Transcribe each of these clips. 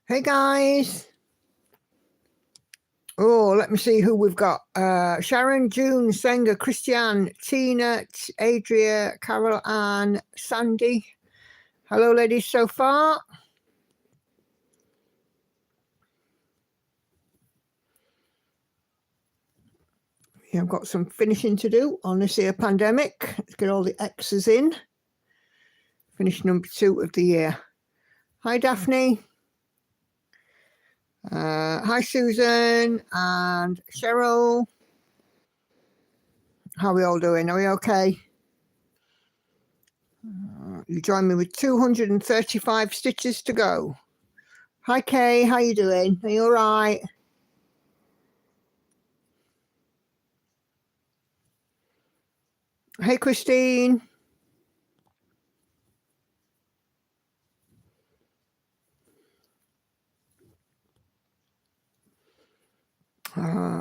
Hey guys. Oh, let me see who we've got. Sharon, June, Senga, Christiane, Tina, Adria, Carol Ann, Sandy. Hello ladies so far. Yeah, I've got some finishing to do on this here pandemic. Let's get all the X's in. Finish number 2 of the year. Hi Daphne. Hi Susan and Cheryl. How are we all doing? Are we okay? You join me with 235 stitches to go. Hi Kay, how you doing? Are you all right? Hey Christine.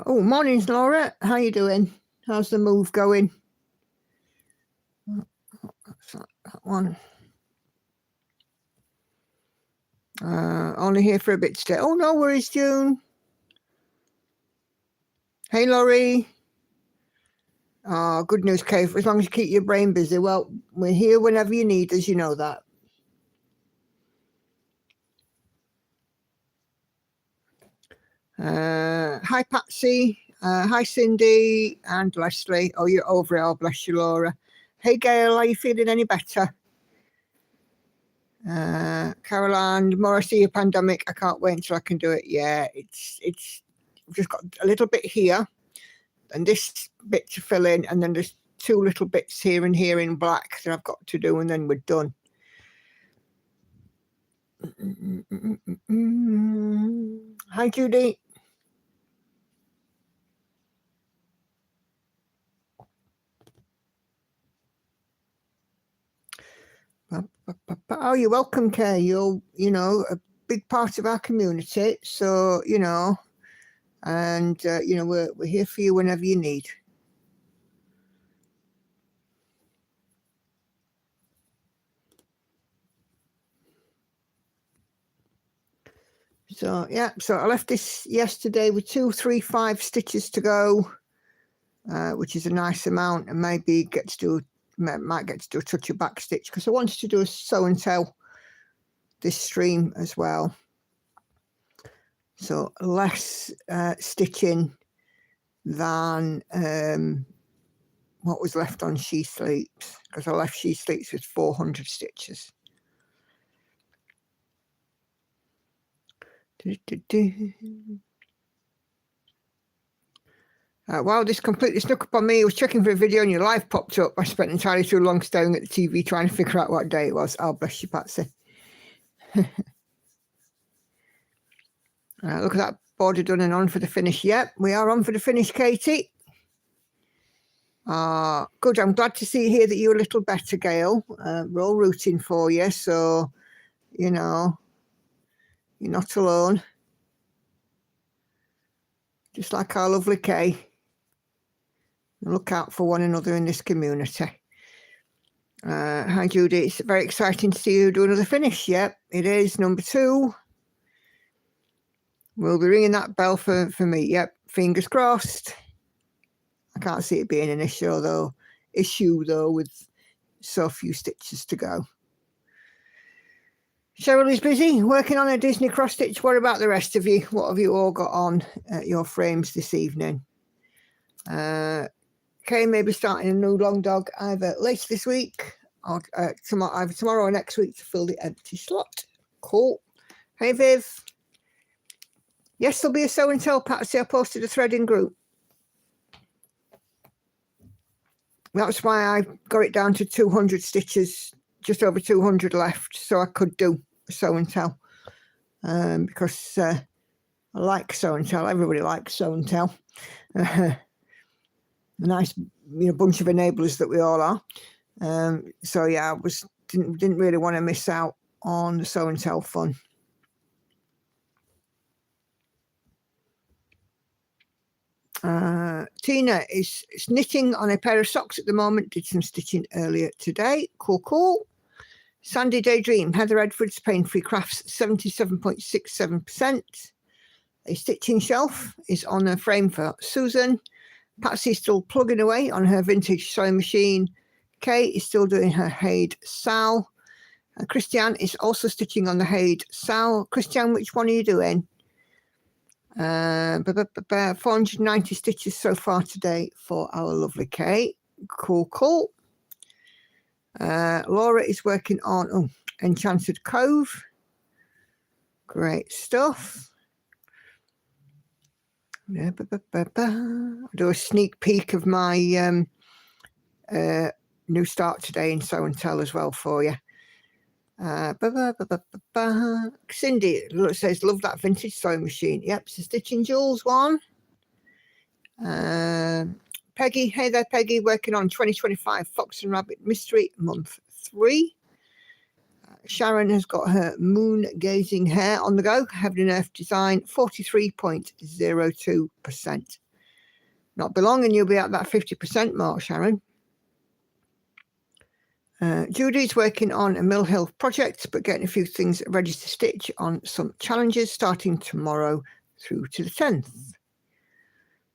Oh, mornings Laura. How you doing? How's the move going? That's not that one. Only here for a bit today. Oh, no worries, June. Hey, Laurie. Oh, good news, Kay. As long as you keep your brain busy. Well, we're here whenever you need us, you know that. Hi, Patsy. Hi, Cindy and Leslie. Oh, you're over it. Oh, bless you, Laura. Hey, Gail. Are you feeling any better? Caroline, more I see a pandemic. I can't wait until I can do it. Yeah, it's just got a little bit here and this bit to fill in, and then there's 2 little bits here and here in black that I've got to do, and then we're done. Hi, Judy. Oh, you're welcome, Kay. You're, a big part of our community. So, and, we're here for you whenever you need. So, yeah, so I left this yesterday with 235 stitches to go, which is a nice amount, and maybe might get to do a touch of back stitch because I wanted to do a sew and tell this stream as well. So less stitching than what was left on She Sleeps, because I left She Sleeps with 400 stitches. Wow, this completely snuck up on me. I was checking for a video and your live popped up. I spent entirely too long staring at the TV trying to figure out what day it was. Oh, bless you, Patsy. Look at that border done and on for the finish. Yep, we are on for the finish, Katie. Good. I'm glad to see here that you're a little better, Gail. We're all rooting for you, so, you're not alone. Just like our lovely Kay. Look out for one another in this community. Hi, Judy. It's very exciting to see you do another finish. Yep, it is. Number 2. We'll be ringing that bell for me. Yep, fingers crossed. I can't see it being an issue though, with so few stitches to go. Cheryl is busy working on a Disney cross stitch. What about the rest of you? What have you all got on your frames this evening? Kay may be starting a new long dog either later this week or either tomorrow or next week to fill the empty slot. Cool. Hey, Viv. Yes, there'll be a sew and tell, Patsy. I posted a thread in group. That's why I got it down to 200 stitches, just over 200 left, so I could do a sew and tell. Because I like show and tell. Everybody likes show and tell. A nice, bunch of enablers that we all are. So yeah, I didn't really want to miss out on the show and tell fun. Tina is knitting on a pair of socks at the moment. Did some stitching earlier today. Cool. Sandy Daydream, Heather Edwards, Pain-Free Crafts, 77.67%. A stitching shelf is on a frame for Susan. Patsy's still plugging away on her vintage sewing machine. Kay is still doing her Haid Sal. And Christiane is also stitching on the Haid Sal. Christiane, which one are you doing? 490 stitches so far today for our lovely Kay. Cool. Laura is working on Enchanted Cove. Great stuff. I'll do a sneak peek of my new start today in Sew and Tell as well for you. Cindy says, love that vintage sewing machine. Yep, it's a Stitching Jules one. Peggy, hey there, Peggy, working on 2025 Fox and Rabbit Mystery Month 3. Sharon has got her moon gazing hair on the go. Heaven and Earth design, 43.02%. Not be long and you'll be at that 50% mark, Sharon. Judy's working on a Mill Hill project, but getting a few things ready to stitch on some challenges starting tomorrow through to the 10th.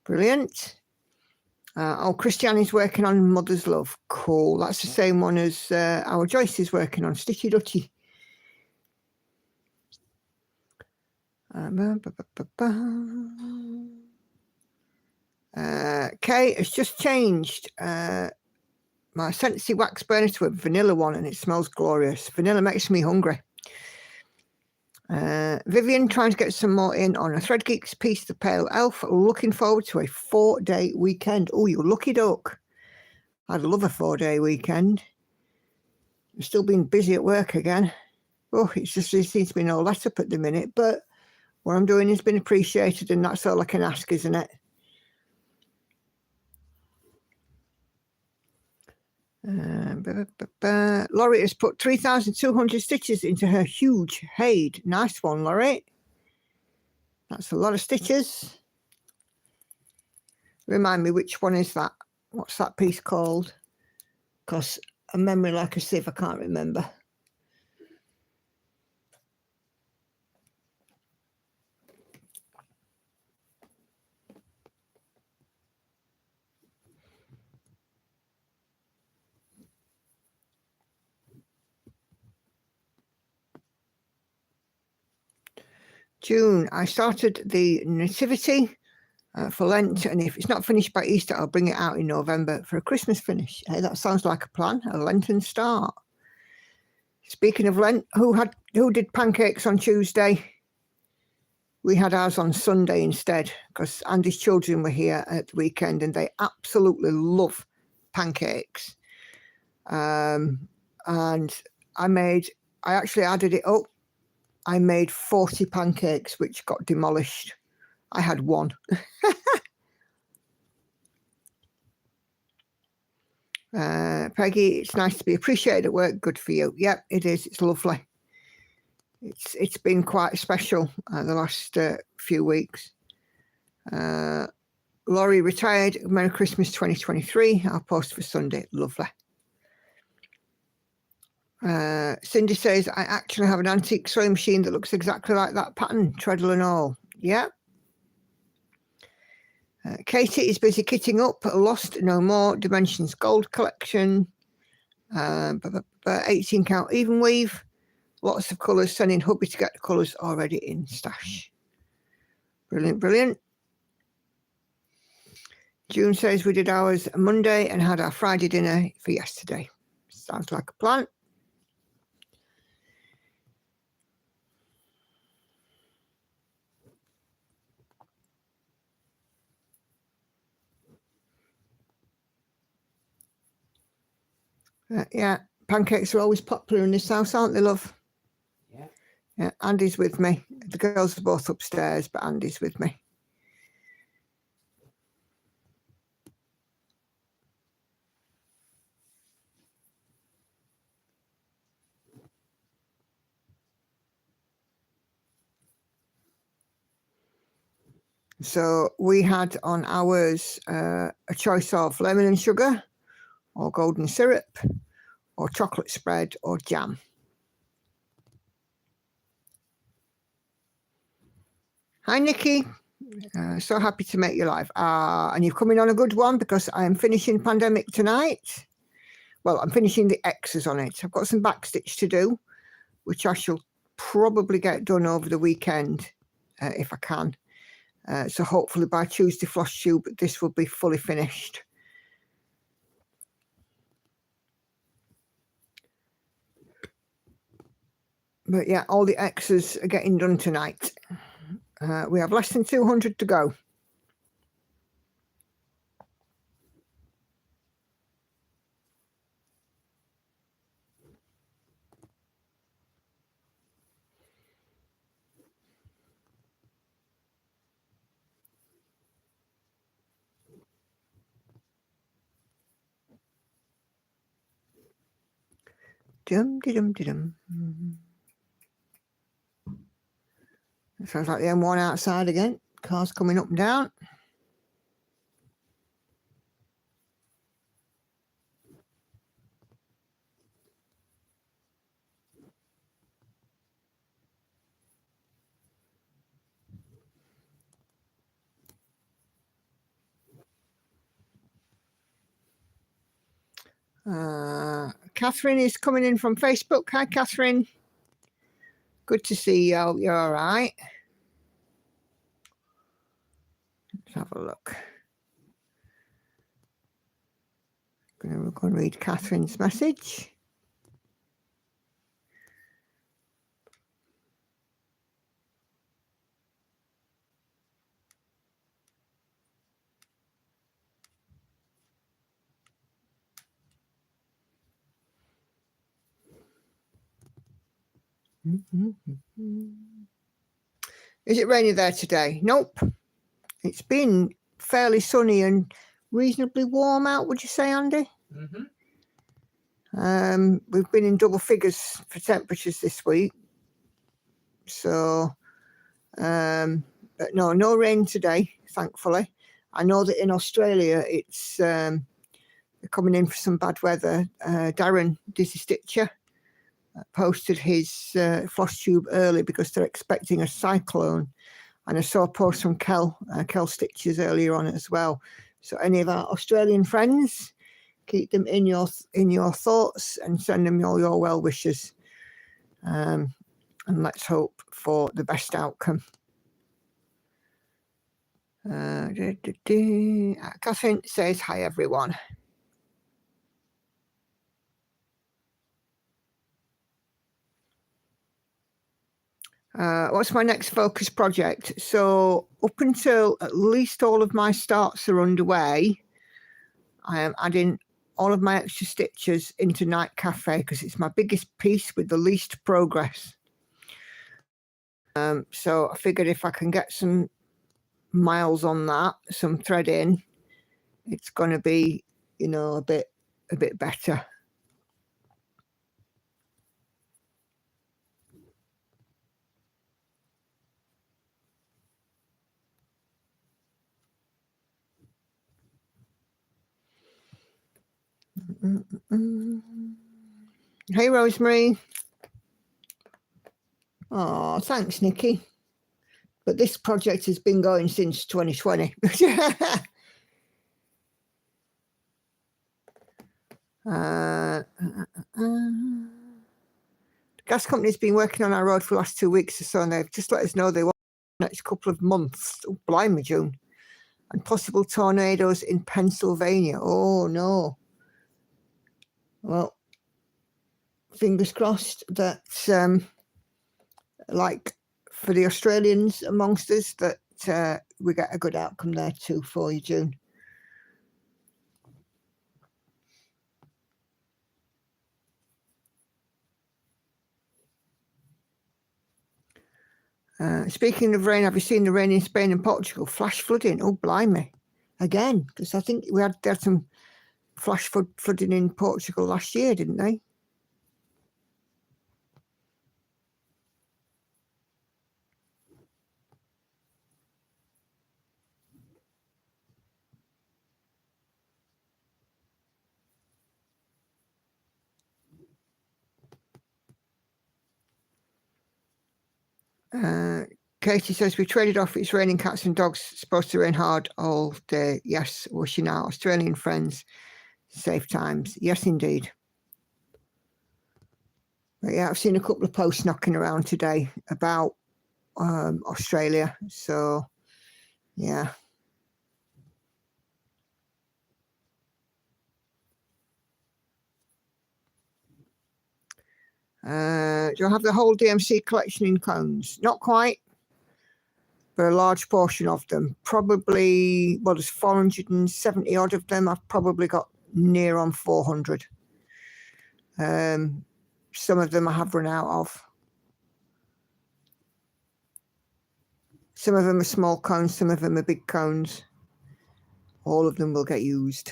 Brilliant. Christiane is working on Mother's Love. Cool. That's the same one as our Joyce is working on, Stitchy Dutchy. Kay has just changed my Scentsy wax burner to a vanilla one, and it smells glorious. Vanilla makes me hungry. Vivian trying to get some more in on a Thread Geeks piece, The Pale Elf. Looking forward to a 4-day weekend. Oh, you lucky duck. I'd love a 4-day weekend. I'm still being busy at work again. Oh, it seems to be no let up at the minute, but what I'm doing has been appreciated, and that's all I can ask, isn't it? Laurie has put 3,200 stitches into her huge Haid. Nice one, Laurie. That's a lot of stitches. Remind me, which one is that? What's that piece called? Because a memory like a sieve, I can't remember. June, I started the Nativity for Lent, and if it's not finished by Easter, I'll bring it out in November for a Christmas finish. Hey, that sounds like a plan, a Lenten start. Speaking of Lent, who did pancakes on Tuesday? We had ours on Sunday instead, because Andy's children were here at the weekend, and they absolutely love pancakes. And I actually added it up. I made 40 pancakes, which got demolished. I had one. Peggy, it's nice to be appreciated at work. Good for you. Yep, it is. It's lovely. It's been quite special the last few weeks. Laurie retired. Merry Christmas 2023. I'll post for Sunday. Lovely. Cindy says, I actually have an antique sewing machine that looks exactly like that pattern, treadle and all. Yeah. Katie is busy kitting up Lost No More Dimensions Gold Collection. 18 count even weave. Lots of colours. Sending hubby to get the colours already in stash. Brilliant. June says we did ours Monday and had our Friday dinner for yesterday. Sounds like a plan. Yeah, pancakes are always popular in this house, aren't they, love? Yeah. Yeah, Andy's with me. The girls are both upstairs, but Andy's with me. So we had on ours a choice of lemon and sugar, or golden syrup, or chocolate spread, or jam. Hi, Nikki. So happy to make you live. And you've come in on a good one, because I am finishing Pandemic tonight. Well, I'm finishing the X's on it. I've got some backstitch to do, which I shall probably get done over the weekend, if I can. So hopefully by Tuesday Floss Tube, this will be fully finished. But yeah, all the X's are getting done tonight. We have less than 200 to go. Dum-de-dum-de-dum. Sounds like the M1 outside again. Cars coming up and down. Catherine is coming in from Facebook. Hi, Catherine. Good to see you. You're all right. Let's have a look. We're going to read Catherine's message. Is it raining there today? Nope. It's been fairly sunny and reasonably warm out, would you say, Andy? We've been in double figures for temperatures this week. So, but no rain today, thankfully. I know that in Australia, it's they're coming in for some bad weather. Darren Dizzy Stitcher posted his Floss Tube early because they're expecting a cyclone. And I saw a post from Kel Stitches earlier on as well. So any of our Australian friends, keep them in your thoughts and send them all your well wishes. And let's hope for the best outcome. Catherine says hi, everyone. What's my next focus project? So up until at least all of my starts are underway, I am adding all of my extra stitches into Night Cafe because it's my biggest piece with the least progress. So I figured if I can get some miles on that, some thread in, it's going to be, a bit better. Hey, Rosemary. Oh, thanks, Nikki. But this project has been going since 2020. The gas company's been working on our road for the last 2 weeks or so, and they've just let us know they want the next couple of months. Oh, blimey, June. And possible tornadoes in Pennsylvania. Oh, no. Well, fingers crossed that, like for the Australians amongst us, that we get a good outcome there too for you, June. Speaking of rain, have you seen the rain in Spain and Portugal? Flash flooding. Oh, blimey. Again, because I think they had some flash flooding in Portugal last year, didn't they? Katie says, we traded off. It's raining cats and dogs. It's supposed to rain hard all day. Yes, wishing our Australian friends safe times. Yes, indeed. But yeah, I've seen a couple of posts knocking around today about Australia. So, yeah. Do I have the whole DMC collection in cones? Not quite, but a large portion of them. Probably, well, there's 470 odd of them. I've probably got near on 400. Some of them I have run out of. Some of them are small cones, some of them are big cones. All of them will get used.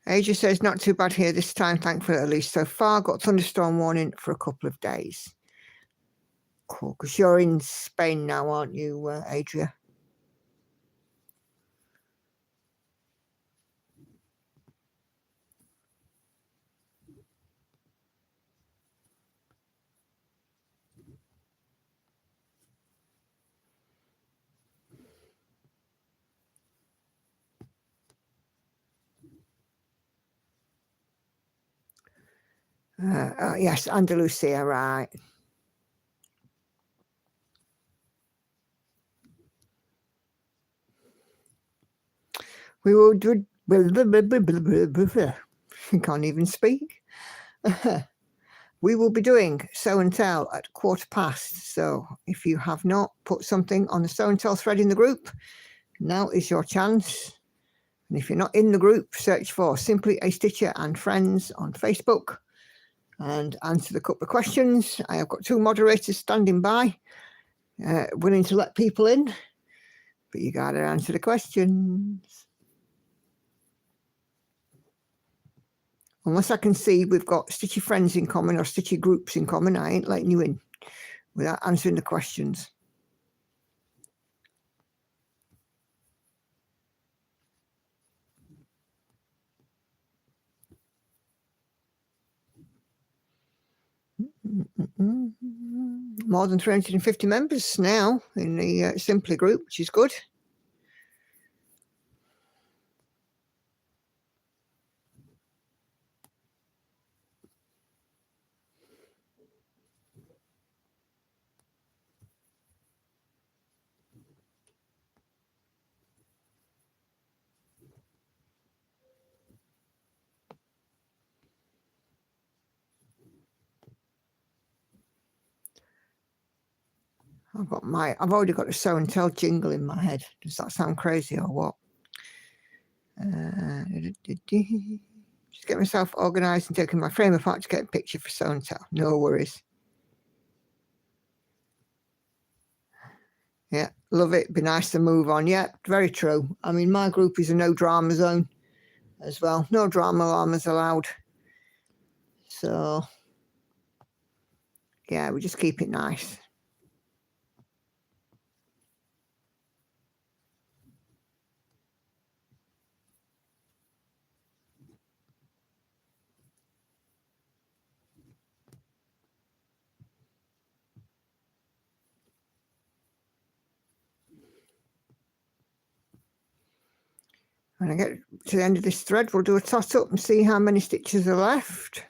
Asia says, not too bad here this time, thankfully, at least so far. Got thunderstorm warning for a couple of days. Cool, because you're in Spain now, aren't you, Adria? Yes, Andalusia, right. We will do. Can't even speak. We will be doing show and tell at 1:15. So if you have not put something on the show and tell thread in the group, now is your chance. And if you're not in the group, search for Simply a Stitcher and Friends on Facebook and answer the couple of questions. I have got 2 moderators standing by, willing to let people in, but you got to answer the questions. Unless I can see we've got Stitchy friends in common or Stitchy groups in common, I ain't letting you in without answering the questions. More than 350 members now in the Simply group, which is good. I've already got a show and tell jingle in my head. Does that sound crazy or what? Just get myself organised and taking my frame apart to get a picture for show and tell. No worries. Yeah, love it. Be nice to move on. Yeah, very true. I mean, my group is a no drama zone as well. No drama alarms allowed. So, yeah, we just keep it nice. When I get to the end of this thread, we'll do a toss up and see how many stitches are left.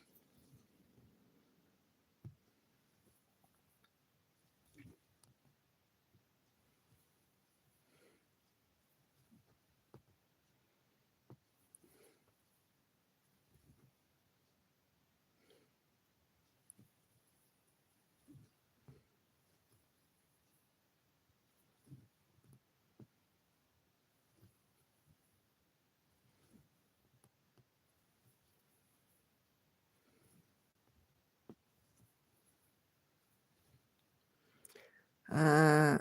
Caroline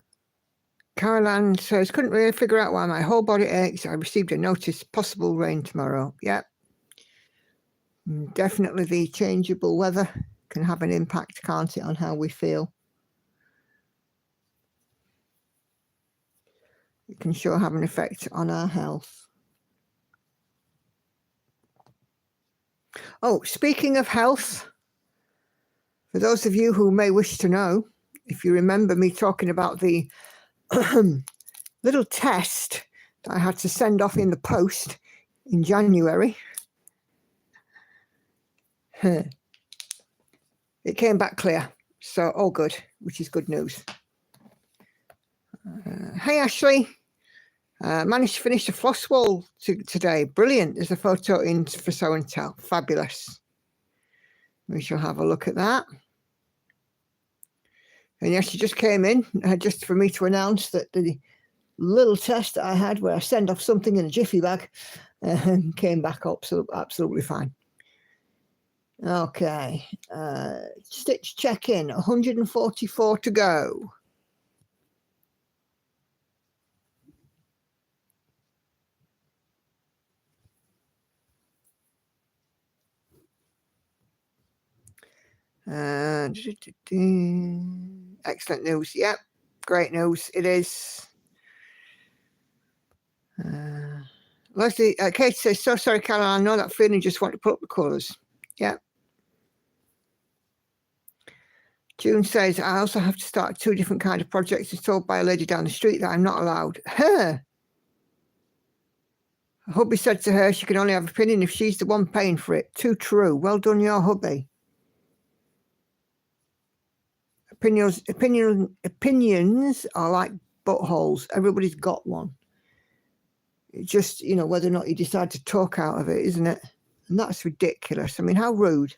says, couldn't really figure out why my whole body aches. I received a notice, possible rain tomorrow. Yep. Definitely the changeable weather can have an impact, can't it, on how we feel. It can sure have an effect on our health. Oh, speaking of health, for those of you who may wish to know, if you remember me talking about the little test that I had to send off in the post in January, it came back clear. So all good, which is good news. Hey, Ashley. Managed to finish the floss wall today. Brilliant. There's a photo in for show and tell. Fabulous. We shall have a look at that. And yes, she just came in just for me to announce that the little test that I had where I send off something in a jiffy bag came back up absolutely fine. Okay. Stitch check-in, 144 to go. Excellent news. Yep, great news. It is. Leslie, Kate says, so sorry, Caroline. I know that feeling, just want to put up the colours. Yep. June says, I also have to start 2 different kind of projects. It's told by a lady down the street that I'm not allowed. Her hubby said to her she can only have an opinion if she's the one paying for it. Too true. Well done, your hubby. Opinions are like buttholes. Everybody's got one. It's just, whether or not you decide to talk out of it, isn't it? And that's ridiculous. I mean, how rude.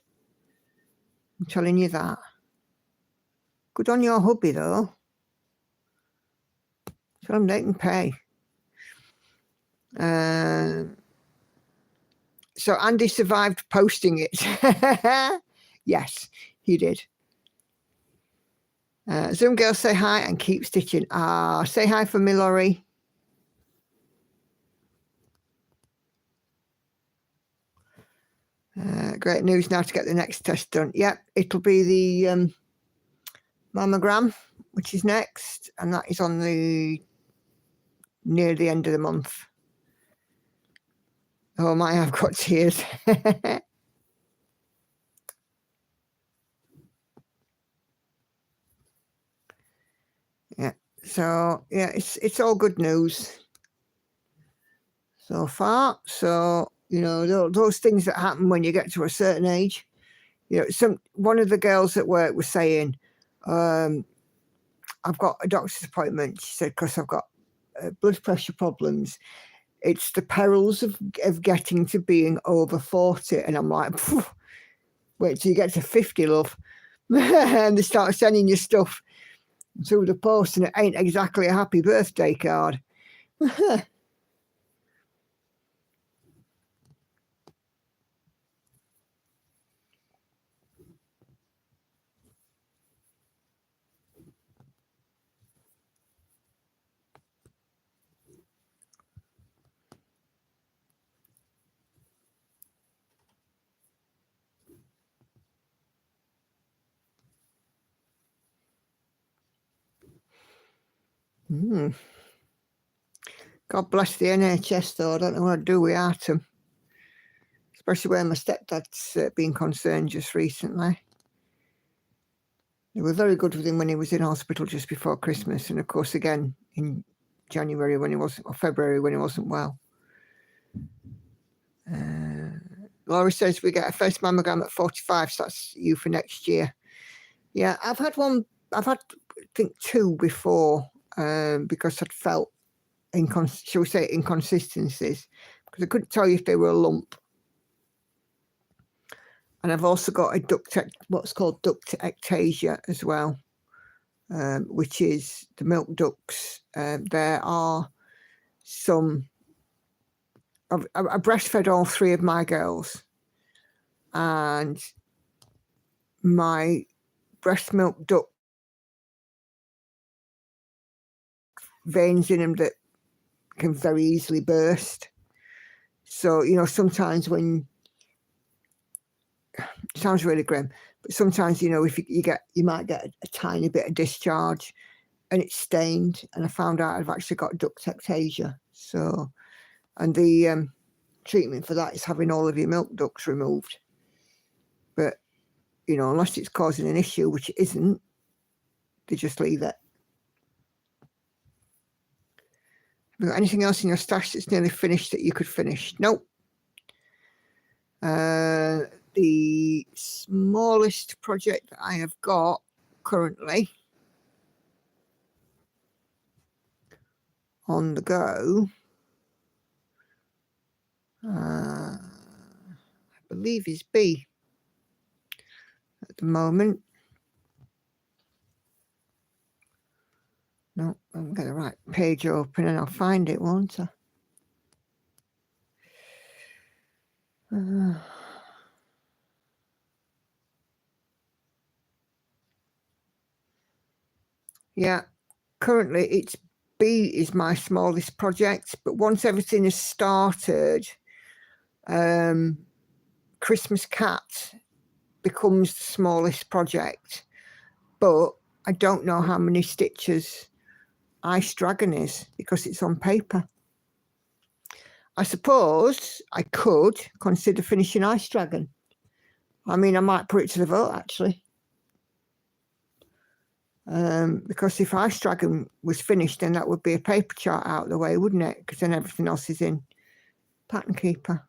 I'm telling you that. Good on your hubby, though. Tell them they can pay. So Andy survived posting it. Yes, he did. Zoom girl, say hi and keep stitching. Say hi for me, Laurie. Great news now to get the next test done. Yep, it'll be the mammogram, which is next, and that is on near the end of the month. Oh my, I've got tears. Yeah, so yeah, it's all good news so far. So those things that happen when you get to a certain age. One of the girls at work was saying, I've got a doctor's appointment. She said, because I've got blood pressure problems. It's the perils of getting to being over 40. And I'm like, wait till you get to 50, love. And they start sending you stuff through the post, and it ain't exactly a happy birthday card. God bless the NHS, though. I don't know what to do without them. Especially when my stepdad's been concerned just recently. They were very good with him when he was in hospital just before Christmas, and of course again in January when he wasn't, or February when he wasn't well. Laurie says we get a first mammogram at 45, so that's you for next year. Yeah, I've had I think 2 before, because I'd felt inconsistencies, because I couldn't tell you if they were a lump. And I've also got what's called duct ectasia as well, which is the milk ducts. There are some. I breastfed all 3 of my girls, and my breast milk duct veins in them that can very easily burst. So, you know, sometimes when, it sounds really grim, but sometimes, you know, if you might get a tiny bit of discharge and it's stained, and I found out I've actually got duct ectasia. So, and the treatment for that is having all of your milk ducts removed. But, you know, unless it's causing an issue, which it isn't, they just leave it. Have you got anything else in your stash that's nearly finished that you could finish? Nope. The smallest project that I have got currently on the go, I believe is B at the moment. No, I'm going to write page open and I'll find it, won't I? Yeah, currently it's B is my smallest project, but once everything has started, Christmas Cat becomes the smallest project, but I don't know how many stitches Ice Dragon is because it's on paper. I suppose I could consider finishing Ice Dragon. I mean, I might put it to the vote actually. Because if Ice Dragon was finished, then that would be a paper chart out of the way, wouldn't it? Because then everything else is in Pattern Keeper.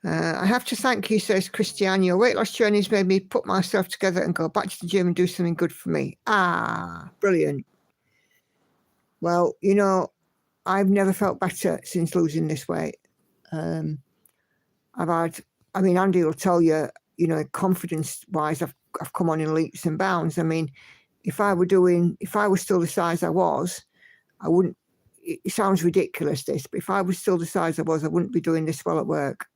I have to thank you, says Christiane. Your weight loss journey has made me put myself together and go back to the gym and do something good for me. Ah, brilliant. Well, you know, I've never felt better since losing this weight. Andy will tell you, you know, confidence-wise, I've come on in leaps and bounds. I mean, if I was still the size I was, I wouldn't, it sounds ridiculous this, but if I was still the size I was, I wouldn't be doing this well at work.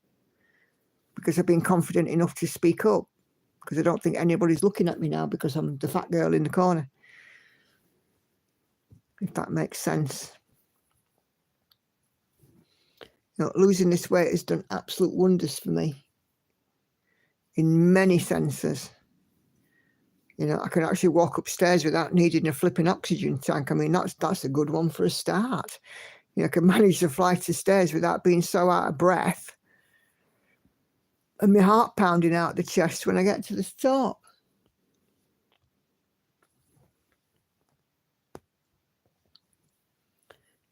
Because I've been confident enough to speak up, because I don't think anybody's looking at me now because I'm the fat girl in the corner. If that makes sense. You know, losing this weight has done absolute wonders for me in many senses. You know, I can actually walk upstairs without needing a flipping oxygen tank. I mean, that's a good one for a start. You know, I can manage the flight of stairs without being so out of breath and my heart pounding out the chest when I get to the top.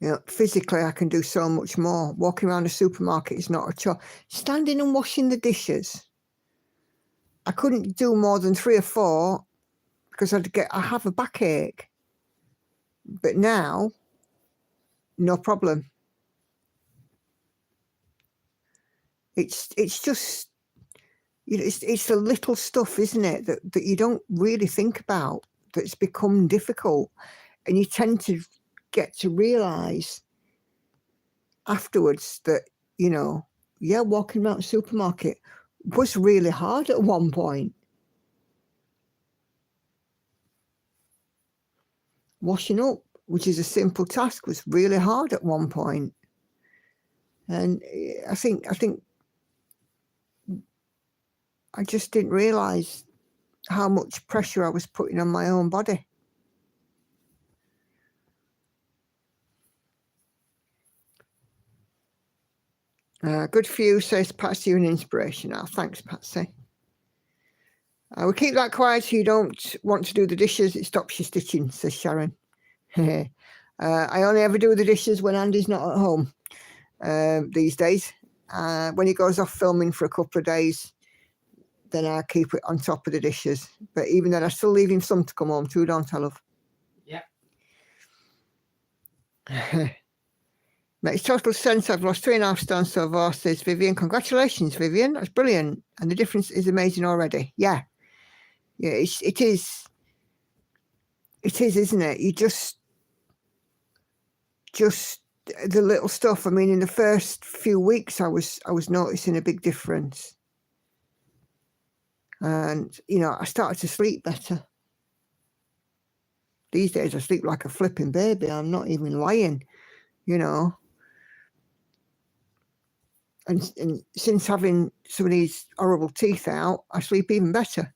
You know, physically I can do so much more. Walking around the supermarket is not a chore. Standing and washing the dishes, I couldn't do more than 3 or 4 because I have a backache. But now, no problem. It's just, you know, it's the little stuff, isn't it, that you don't really think about, that's become difficult, and you tend to get to realize afterwards that, you know, yeah, walking around the supermarket was really hard at one point. Washing up, which is a simple task, was really hard at one point. And I think I just didn't realize how much pressure I was putting on my own body. Good for you, says Patsy, an inspiration. Oh, thanks, Patsy. We'll keep that quiet so you don't want to do the dishes. It stops you stitching, says Sharon. I only ever do the dishes when Andy's not at home these days. When he goes off filming for a couple of days, then I keep it on top of the dishes. But even then, I still leave him some to come home to, don't I, love? Yeah. Makes total sense. I've lost 3.5 stone so far, says Vivian. Congratulations, Vivian. That's brilliant. And the difference is amazing already. Yeah. Yeah, it is. It is, isn't it? You just the little stuff. I mean, in the first few weeks, I was noticing a big difference. And, you know, I started to sleep better. These days I sleep like a flipping baby. I'm not even lying, you know. And since having some of these horrible teeth out, I sleep even better.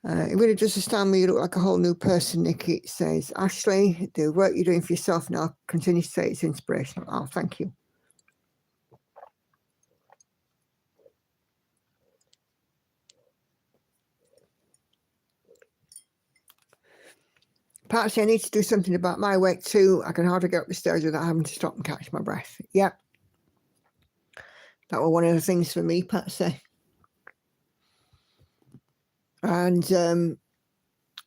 It really does astound me. You look like a whole new person, Nikki. It says, Ashley, the work you're doing for yourself now, continue to say it's inspirational. Oh, thank you. Patsy, I need to do something about my weight too. I can hardly get up the stairs without having to stop and catch my breath. Yep. That was one of the things for me, Patsy. And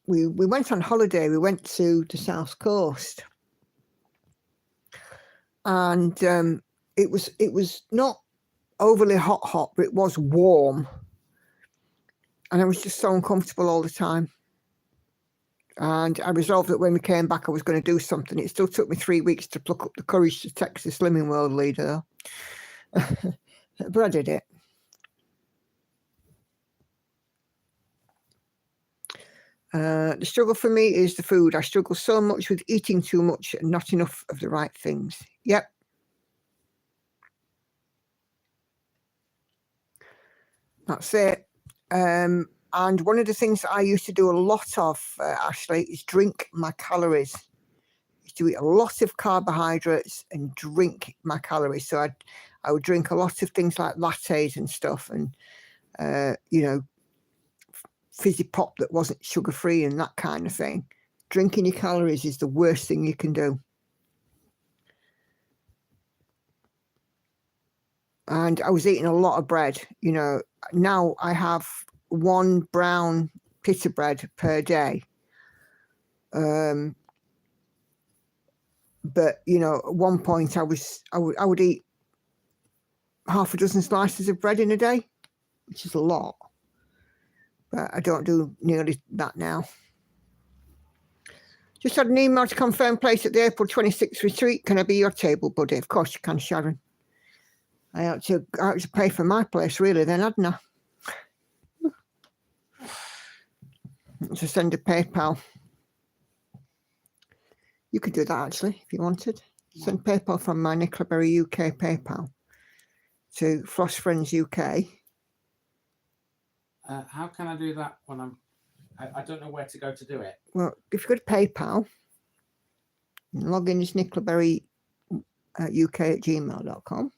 we went on holiday. We went to the South Coast. And it was not overly hot, but it was warm. And I was just so uncomfortable all the time. And I resolved that when we came back, I was going to do something. It still took me 3 weeks to pluck up the courage to text the Slimming World leader. But I did it. The struggle for me is the food. I struggle so much with eating too much and not enough of the right things. Yep. That's it. And one of the things I used to do a lot of, Ashley, is drink my calories. I used to eat a lot of carbohydrates and drink my calories. So I would drink a lot of things like lattes and stuff, and you know, fizzy pop that wasn't sugar-free and that kind of thing. Drinking your calories is the worst thing you can do. And I was eating a lot of bread. You know, now I have 1 brown pita bread per day. But you know, at one point I would eat half a dozen slices of bread in a day, which is a lot. But I don't do nearly that now. Just had an email to confirm place at the April 26th retreat. Can I be your table buddy? Of course you can, Sharon. I had to pay for my place, really, then, hadn't I? To send a PayPal. You could do that, actually, if you wanted. Send PayPal from my Nicola Berry UK PayPal to Floss Friends UK. How can I do that when I don't know where to go to do it? Well, if you go to PayPal, log in as Nicola Berry UK at gmail.com.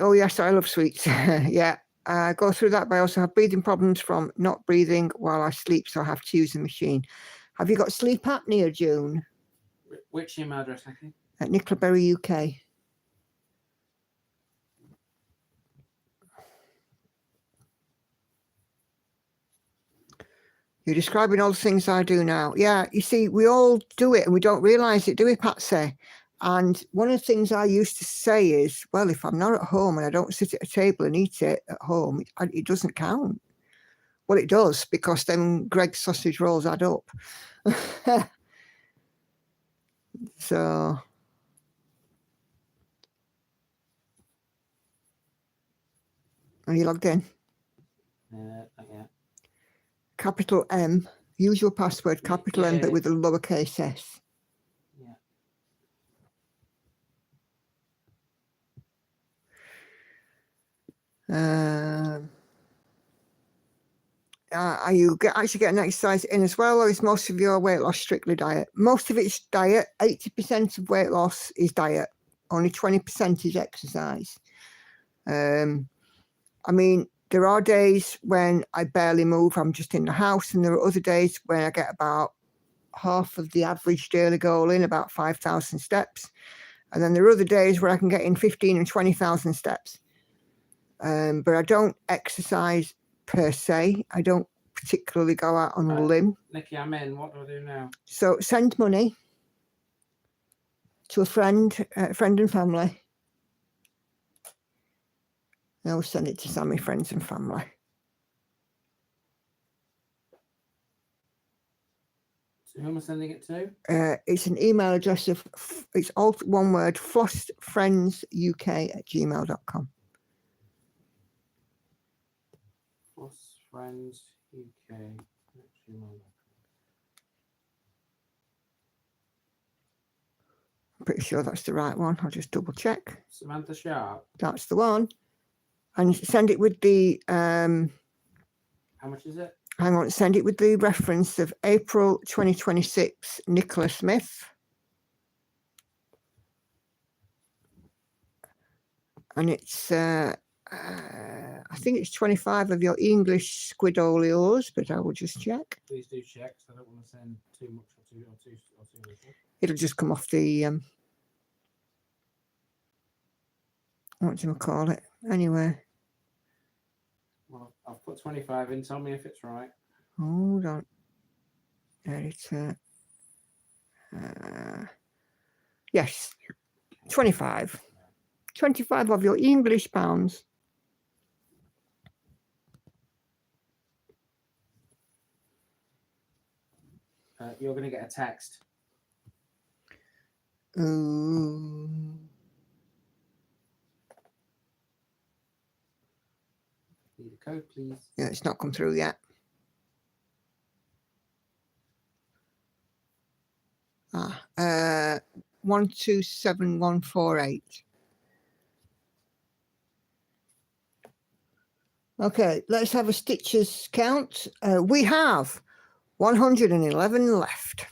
Oh yes, I love sweets. Yeah, go through that, but I also have breathing problems from not breathing while I sleep, so I have to use the machine. Have you got sleep apnea, June? Which email address, Nikki? At Nicola Berry UK. You're describing all the things I do now. Yeah, you see, we all do it and we don't realise it, do we, Patsy? And one of the things I used to say is, well, if I'm not at home and I don't sit at a table and eat it at home, it doesn't count. Well, it does, because then Greg's sausage rolls add up. So, are you logged in? Not yet. Capital M, use your password, capital M, but with a lowercase s. Are you actually getting exercise in as well, or is most of your weight loss strictly diet? Most of it's diet. 80% of weight loss is diet. Only 20% is exercise. I mean, there are days when I barely move. I'm just in the house, and there are other days when I get about half of the average daily goal in, about 5,000 steps. And then there are other days where I can get in 15 and 20,000 steps. But I don't exercise per se. I don't particularly go out on a limb. Nikki, I'm in. What do I do now? So send money to a friend and family. I always send it to Sammy, friends and family. Who am I sending it to? It's an email address of, it's all one word, flossfriendsuk@gmail.com. flossfriendsuk@gmail.com. I'm pretty sure that's the right one. I'll just double check. Samantha Sharp. That's the one. And send it with the, How much is it? hang on, send it with the reference of April 2026, Nicola Smith. And it's, I think it's 25 of your English squidolios, but I will just check. Please do check, so I don't want to send too much or too little. It'll just come off the, what do you call it? Anyway. Well, I've put 25 in. Tell me if it's right. Hold on. Editor. Yes, 25. 25 of your English pounds. You're going to get a text. Ooh. Need a code, please. Yeah, it's not come through yet. 127148. Okay, let's have a stitches count. We have 111 left.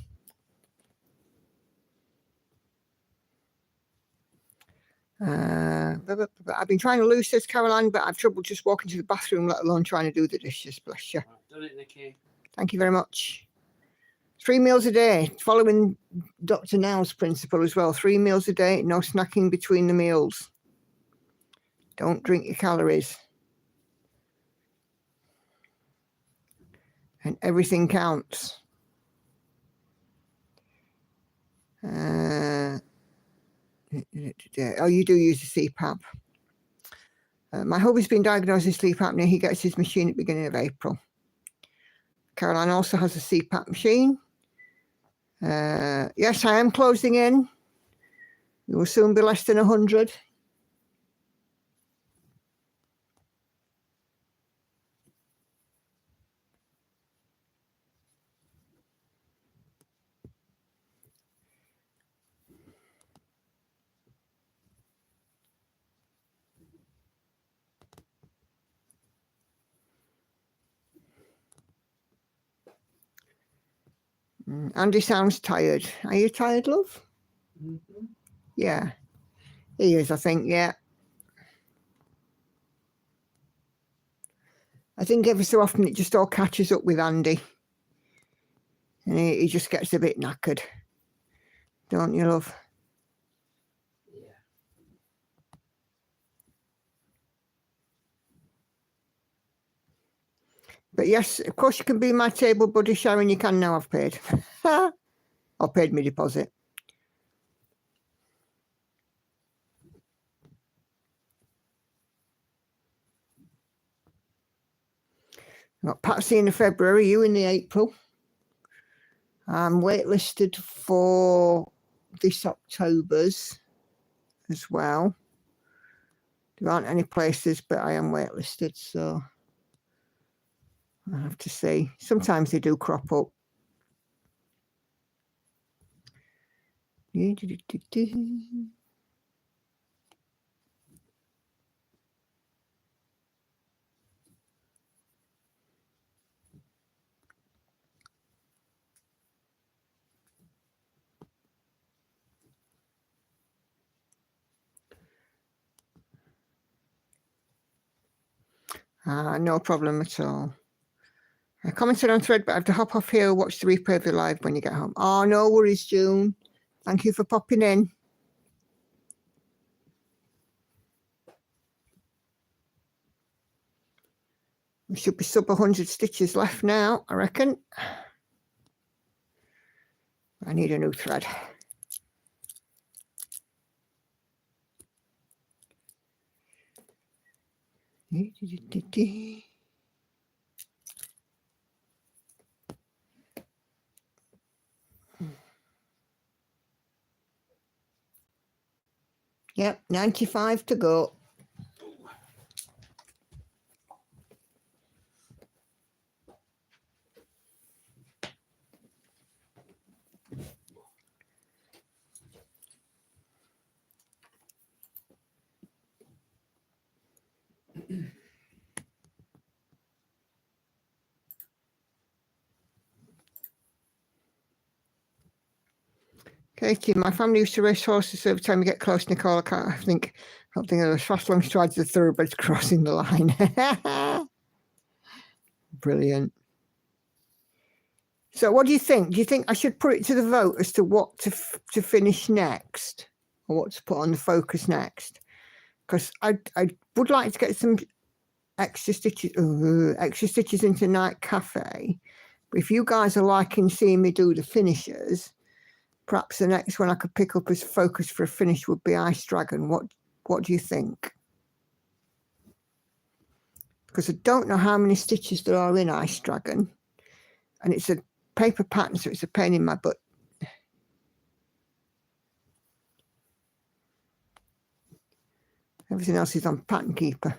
I've been trying to loose this, Caroline, but I've trouble just walking to the bathroom, let alone trying to do the dishes. Bless you. Right, done it, Nikki. Thank you very much. 3 meals a day, following Dr. Now's principle as well. 3 meals a day, no snacking between the meals. Don't drink your calories. And everything counts. Oh, you do use a CPAP. My hubby's been diagnosed with sleep apnea. He gets his machine at the beginning of April. Caroline also has a CPAP machine. Yes, I am closing in. We will soon be less than 100. Andy sounds tired. Are you tired, love? Mm-hmm. Yeah, he is, I think, yeah. I think every so often it just all catches up with Andy. And he just gets a bit knackered. Don't you, love? Yeah. But yes, of course you can be my table buddy, Sharon. You can now. I've paid. Or paid my deposit. Got Patsy in the February, you in the April. I'm waitlisted for this October's as well. There aren't any places, but I am waitlisted, so I have to see. Sometimes they do crop up. No problem at all. I commented on thread, but I have to hop off here, watch the replay of the live when you get home. Oh, no worries, June. Thank you for popping in. We should be sub 100 stitches left now, I reckon. I need a new thread. Yep, 95 to go. Katie, my family used to race horses, so every time you get close, Nicole, I don't think of the fast long strides of the thoroughbreds crossing the line. Brilliant. So what do you think? Do you think I should put it to the vote as to what to finish next, or what to put on the focus next? Because I would like to get some extra stitches into Night Cafe. But if you guys are liking seeing me do the finishes, perhaps the next one I could pick up as focus for a finish would be Ice Dragon. What do you think? Because I don't know how many stitches there are in Ice Dragon, and it's a paper pattern, so it's a pain in my butt. Everything else is on Pattern Keeper.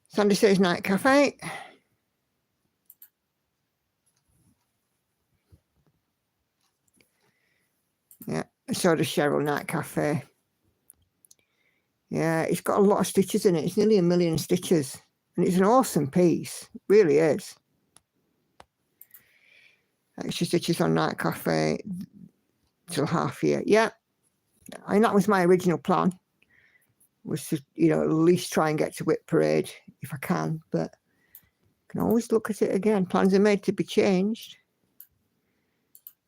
Sandy says Night Cafe. Yeah, so does Cheryl. Night Cafe. Yeah, it's got a lot of stitches in it. It's nearly 1 million stitches. And it's an awesome piece. It really is. Extra stitches on Night Cafe till half year. Yeah. I mean, that was my original plan. Was to, at least try and get to Whip Parade if I can. But I can always look at it again. Plans are made to be changed.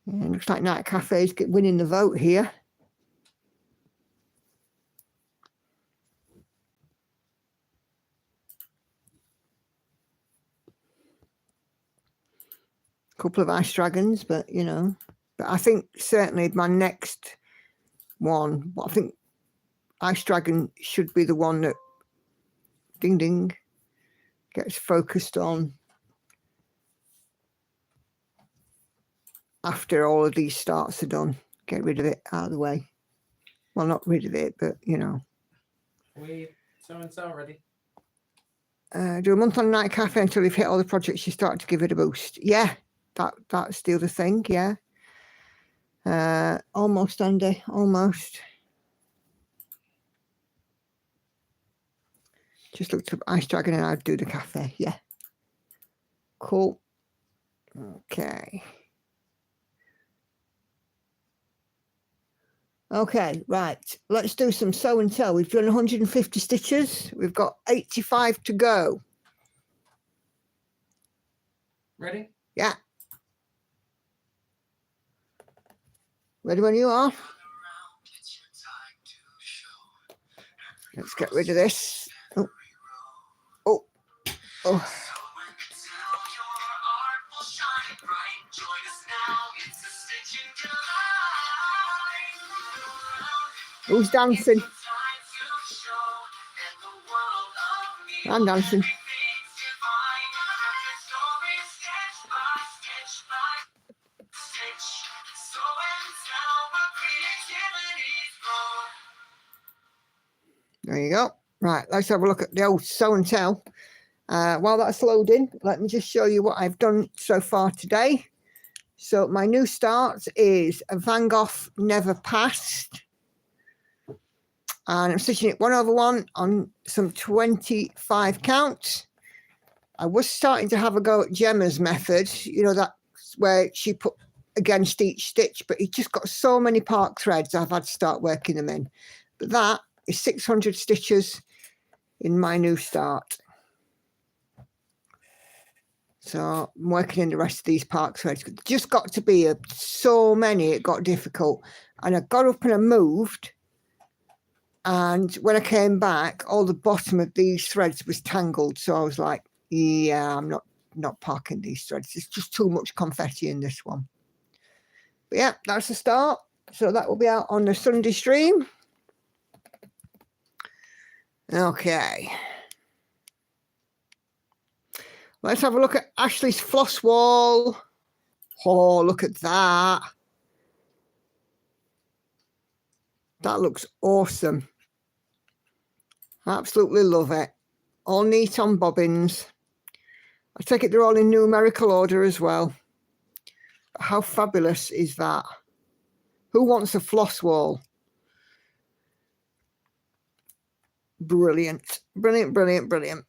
Yeah, looks like Night Cafe is winning the vote here. Couple of Ice Dragons, but but I think certainly my next one, I think Ice Dragon should be the one that ding ding gets focused on after all of these starts are done. Get rid of it out of the way. Well, not rid of it, but We so ready. Do a month on Night Cafe until you've hit all the projects. You start to give it a boost. Yeah, that's the other thing. Yeah. Almost, Andy. Almost. Just looked up Ice Dragon and I'd do the cafe. Yeah. Cool. Okay. Okay, right. Let's do some sew and tell. We've done 150 stitches. We've got 85 to go. Ready? Yeah. Ready when you are. Let's get rid of this. Oh. Oh. Oh. Who's dancing? I'm dancing. There you go. Right, let's have a look at the old sew and tell. While that's loading, let me just show you what I've done so far today. So my new start is a Van Gogh Never Passed. And I'm stitching it 1/1 on some 25 counts. I was starting to have a go at Gemma's method, that's where she put against each stitch, but it just got so many park threads, I've had to start working them in. But that is 600 stitches in my new start. So I'm working in the rest of these park threads. It just got to be so many, it got difficult. And I got up and I moved. And when I came back, all the bottom of these threads was tangled. So I was like, yeah, I'm not parking these threads. There's just too much confetti in this one. But yeah, that's the start. So that will be out on the Sunday stream. Okay. Let's have a look at Ashley's floss wall. Oh, look at that. That looks awesome. Absolutely love it. All neat on bobbins. I take it they're all in numerical order as well. How fabulous is that? Who wants a floss wall? Brilliant. Brilliant, brilliant, brilliant.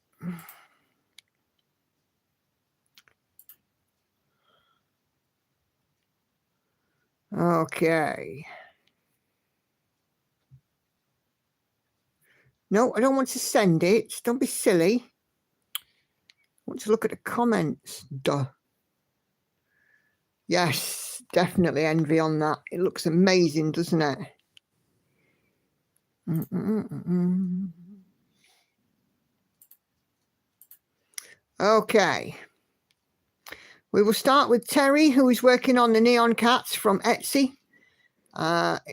Okay. No, I don't want to send it. Don't be silly. I want to look at the comments. Duh. Yes, definitely envy on that. It looks amazing, doesn't it? Okay. We will start with Terry, who is working on the neon cats from Etsy.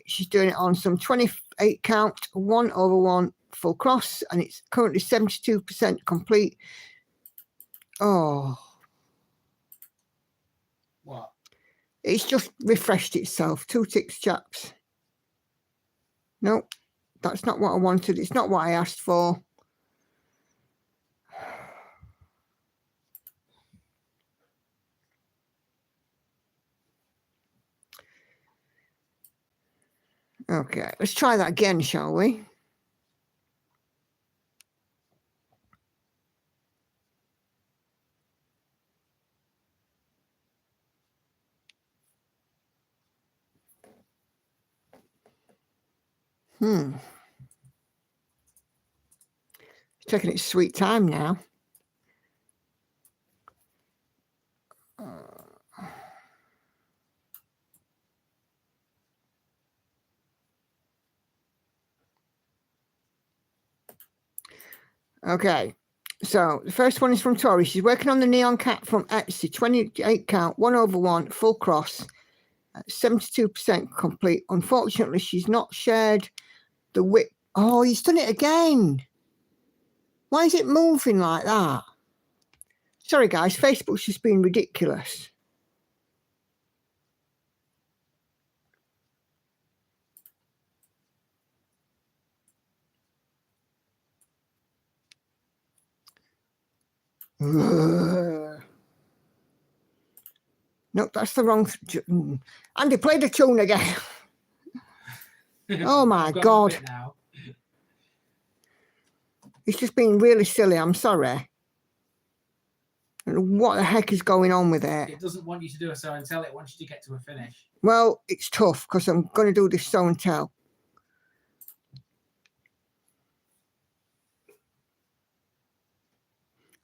She's doing it on some 28 count 1/1 full cross, and it's currently 72% complete. Oh. What? It's just refreshed itself. 2 ticks, chaps. No, that's not what I wanted. It's not what I asked for. Okay, let's try that again, shall we? It's taking its sweet time now. Okay, so the first one is from Tori. She's working on the neon cat from Etsy, 28 count, 1/1, full cross, 72% complete. Unfortunately, she's not shared the width. Oh, he's done it again. Why is it moving like that? Sorry, guys, Facebook's just been ridiculous. Nope, that's the wrong. Andy, play the tune again. Oh my God. It's just been really silly. I'm sorry. What the heck is going on with it? It doesn't want you to do a show and tell. It wants you to get to a finish. Well, it's tough because I'm going to do this show and tell.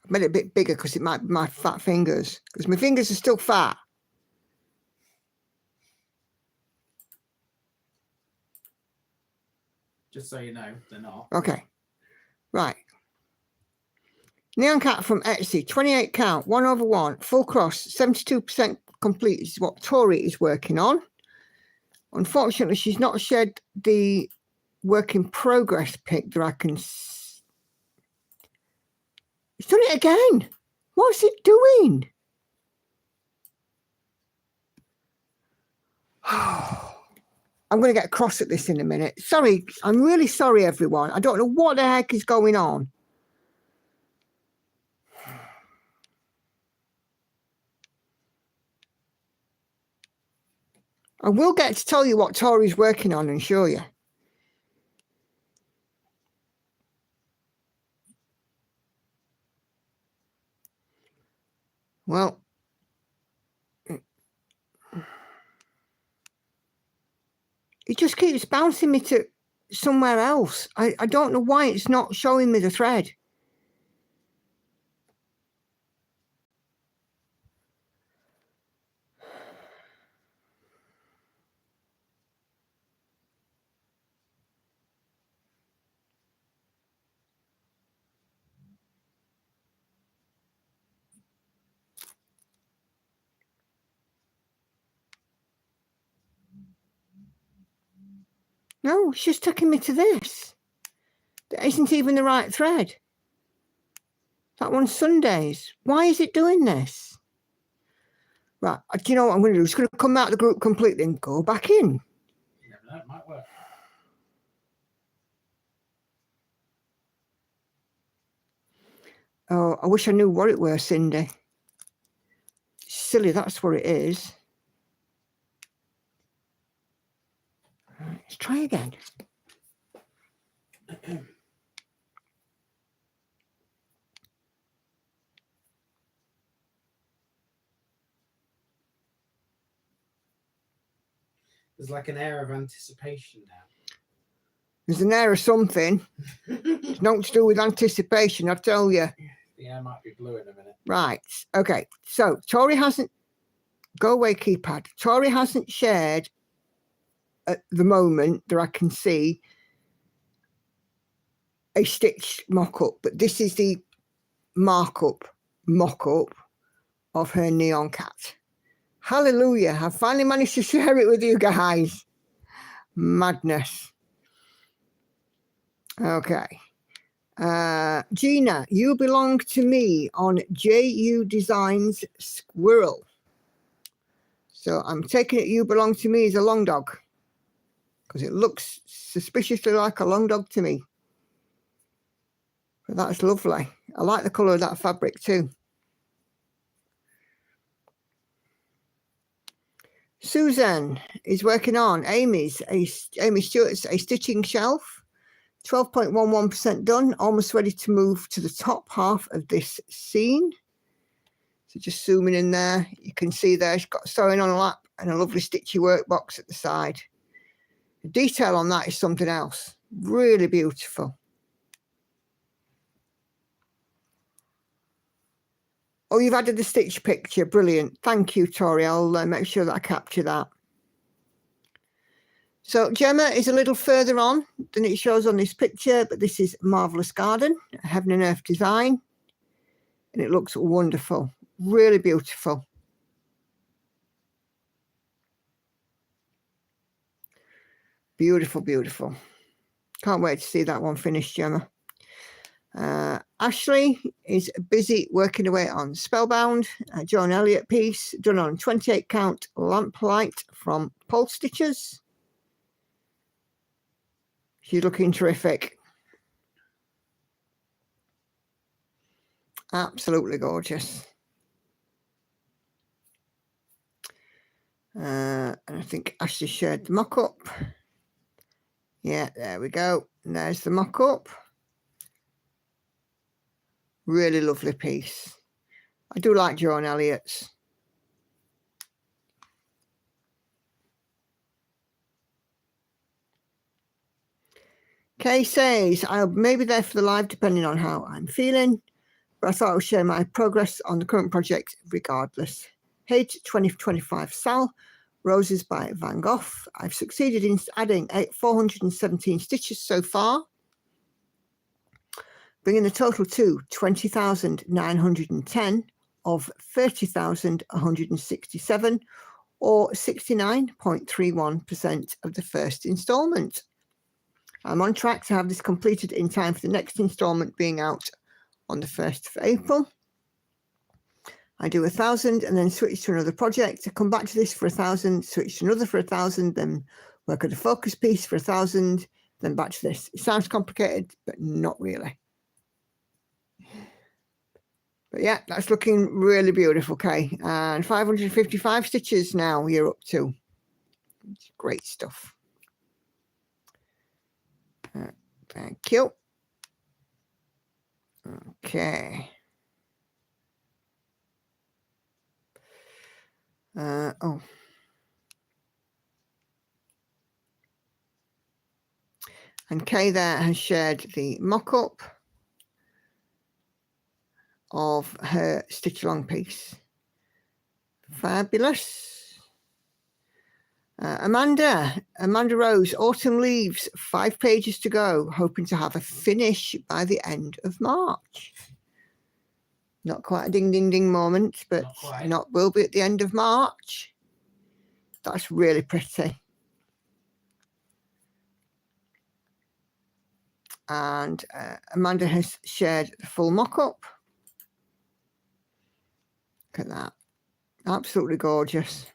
I made it a bit bigger because it might be my fat fingers. Because my fingers are still fat. Just so you know, they're not. Okay. Right. Neon cat from Etsy, 28 count, 1/1, full cross, 72% complete is what Tori is working on. Unfortunately, she's not shared the work in progress pic that I can. It's done it again. What's it doing? I'm going to get cross at this in a minute. Sorry, I'm really sorry, everyone. I don't know what the heck is going on. I will get to tell you what Tori's working on and show you. Well, it just keeps bouncing me to somewhere else. I don't know why it's not showing me the thread. No, it's just taking me to this. That isn't even the right thread. That one's Sundays. Why is it doing this? Right, do you know what I'm going to do? It's going to come out of the group completely and go back in. You never know, it might work. Oh, I wish I knew what it were, Cindy. Silly, that's what it is. Right, let's try again. There's like an air of anticipation now. There's an air of something. It's nothing to do with anticipation, I tell you. The air might be blue in a minute. Right. Okay. So Tori hasn't. Go away, keypad. Tori hasn't shared at the moment that I can see a stitched mock-up, but this is the mock-up of her neon cat. Hallelujah. I finally managed to share it with you guys. Madness. Okay. Gina, you belong to me on JU Designs Squirrel. So I'm taking it you belong to me as a long dog because it looks suspiciously like a long dog to me. But that's lovely. I like the colour of that fabric too. Susan is working on Amy Stewart's a stitching shelf. 12.11% done, almost ready to move to the top half of this scene. So just zooming in there, you can see there she's got sewing on a lap and a lovely stitchy workbox at the side. The detail on that is something else. Really beautiful. Oh, you've added the stitch picture. Brilliant. Thank you, Tori. I'll make sure that I capture that. So Gemma is a little further on than it shows on this picture, but this is Marvelous Garden, Heaven and Earth design. And it looks wonderful. Really beautiful. Beautiful, beautiful. Can't wait to see that one finished, Gemma. Ashley is busy working away on Spellbound, Joan Elliott piece, done on 28 count Lamplight from Pole Stitchers. She's looking terrific. Absolutely gorgeous. And I think Ashley shared the mock-up. Yeah, there we go. And there's the mock-up. Really lovely piece. I do like Joan Elliott's. Kay says, I'll maybe there for the live depending on how I'm feeling, but I thought I would share my progress on the current project regardless. Hate 2025 Sal, Roses by Van Gogh. I've succeeded in adding 417 stitches so far, bringing the total to 20,910 of 30,167, or 69.31% of the first instalment. I'm on track to have this completed in time for the next instalment being out on the 1st of April. I do 1,000 and then switch to another project. I come back to this for 1,000, switch to another for 1,000, then work on a focus piece for 1,000, then back to this. It sounds complicated, but not really. But yeah, that's looking really beautiful, Kay. And 555 stitches now you're up to. It's great stuff. Thank you. Okay. Oh. And Kay there has shared the mock-up of her stitch along piece. Fabulous. Amanda Rose, Autumn Leaves, 5 pages to go, hoping to have a finish by the end of March. Not quite a ding, ding, ding moment, but will be at the end of March. That's really pretty. And Amanda has shared the full mock-up. Look at that. Absolutely gorgeous.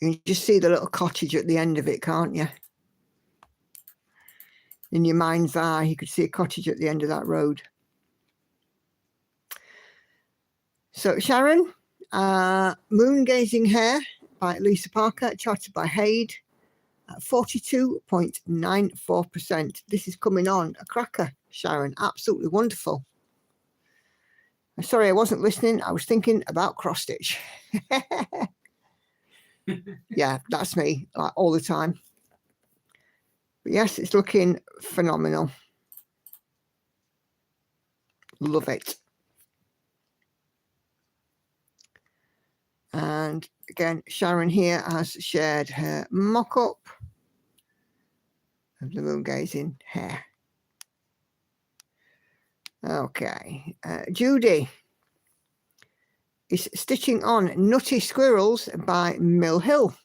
You can just see the little cottage at the end of it, can't you? In your mind's eye, you could see a cottage at the end of that road. So Sharon, Moon Gazing Hair by Lisa Parker, charted by Haid at 42.94%. This is coming on a cracker, Sharon. Absolutely wonderful. Sorry, I wasn't listening. I was thinking about cross stitch. Yeah, that's me, like all the time. But yes, it's looking phenomenal. Love it. And again, Sharon here has shared her mock-up of the Moon Gazing Hair. Okay, Judy is stitching on Nutty Squirrels by Mill Hill.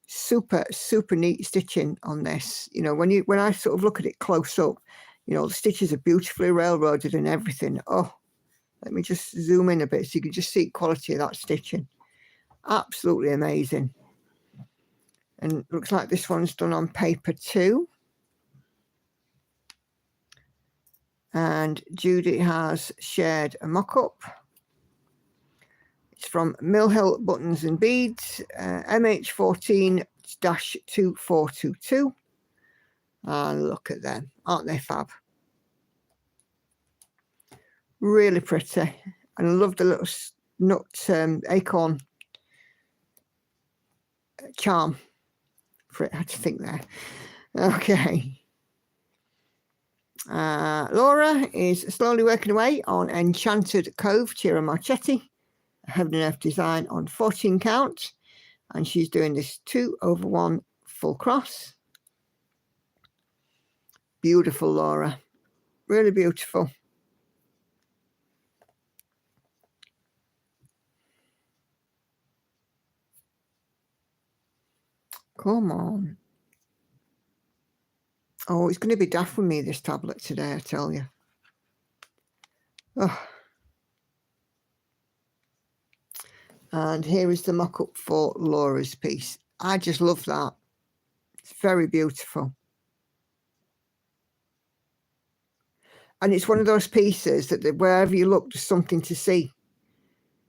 Super neat stitching on this. You know, when I sort of look at it close up, you know, the stitches are beautifully railroaded and everything. Oh, let me just zoom in a bit so you can just see the quality of that stitching. Absolutely amazing. And looks like this one's done on paper too. And Judy has shared a mock-up. It's from Mill Hill Buttons and Beads, MH14-2422. And look at them, aren't they fab? Really pretty. And I love the little nut acorn charm for it. I had to think there. Okay. Laura is slowly working away on Enchanted Cove, Tira Marchetti, Heaven and Earth design on 14 count, and she's doing this 2/1 full cross. Beautiful, Laura. Really beautiful. Come on. Oh, it's going to be daft with me, this tablet today, I tell you. Oh. And here is the mock-up for Laura's piece. I just love that. It's very beautiful. And it's one of those pieces that wherever you look, there's something to see.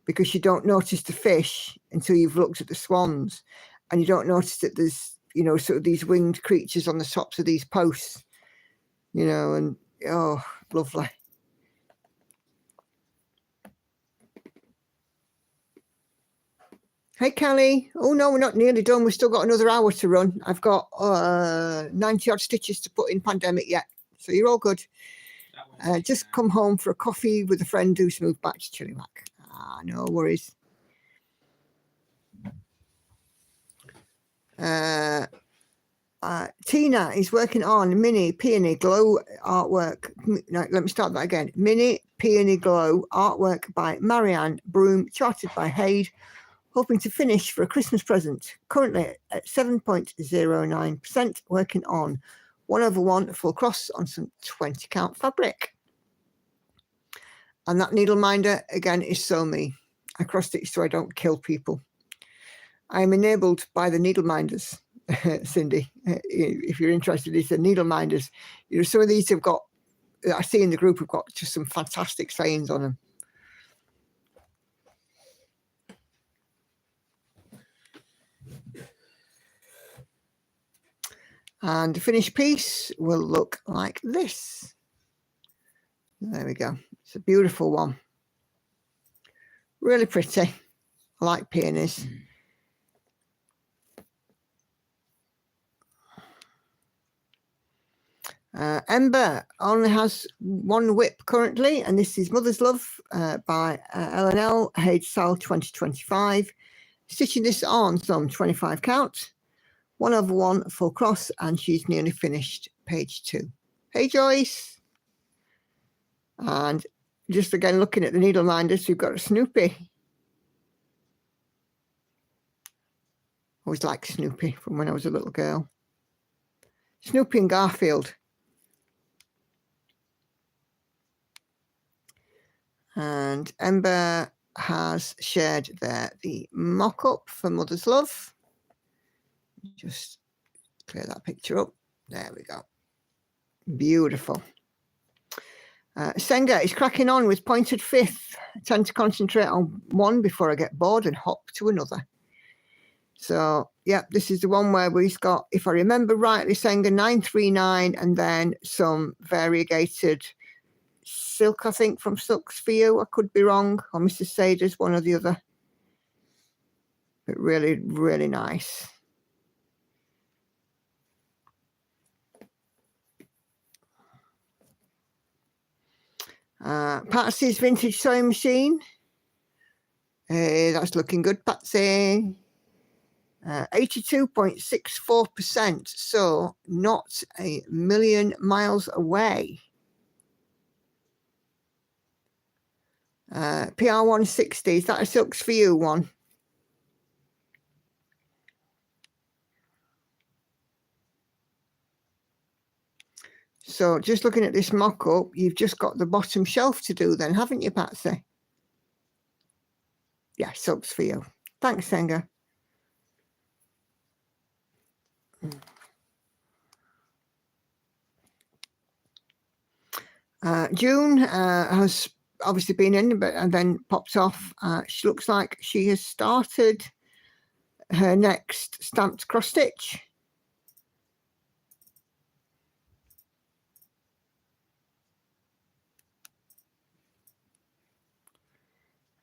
Because you don't notice the fish until you've looked at the swans. And you don't notice that there's, you know, sort of these winged creatures on the tops of these posts. You know, and oh, lovely. Hey, Kelly. Oh, no, we're not nearly done. We've still got another hour to run. I've got 90 odd stitches to put in Pandemic yet. So you're all good. Just come home for a coffee with a friend who's moved back to Chilliwack. Ah, no worries. Tina is working on Mini Peony Glow artwork. No, let me start that again. Mini Peony Glow artwork by Marianne Broom, charted by Haid, hoping to finish for a Christmas present. Currently at 7.09%, working on 1/1 full cross on some 20 count fabric. And that needle minder again is so me. I cross stitch so I don't kill people. I am enabled by the needle minders. Cindy, if you're interested, it's the needle minders. You know, some of these have got, I see in the group, have got just some fantastic sayings on them. And the finished piece will look like this. There we go. It's a beautiful one. Really pretty. I like peonies. Ember only has one whip currently, and this is Mother's Love by L&L Haid Sal 2025. Stitching this on some 25 count, 1/1 full cross, and she's nearly finished page 2. Hey Joyce. And just again looking at the needle minders, we've got a Snoopy. Always liked Snoopy from when I was a little girl. Snoopy and Garfield. And Ember has shared there the mock-up for Mother's Love. Just clear that picture up. There we go. Beautiful. Senga is cracking on with pointed fifth. I tend to concentrate on one before I get bored and hop to another. So, yeah, this is the one where we've got, if I remember rightly, Senga 939 and then some variegated silk, I think, from Silks for You. I could be wrong, or Mrs. Saders, one or the other. But really, really nice. Patsy's vintage sewing machine. Hey, that's looking good, Patsy. 82.64%, so not a million miles away. PR 160, is that a Silks for You one? So just looking at this mock-up, you've just got the bottom shelf to do then, haven't you, Patsy? Yeah, Silks for You. Thanks, Senga. June has obviously been in, but and then popped off. She looks like she has started her next stamped cross stitch.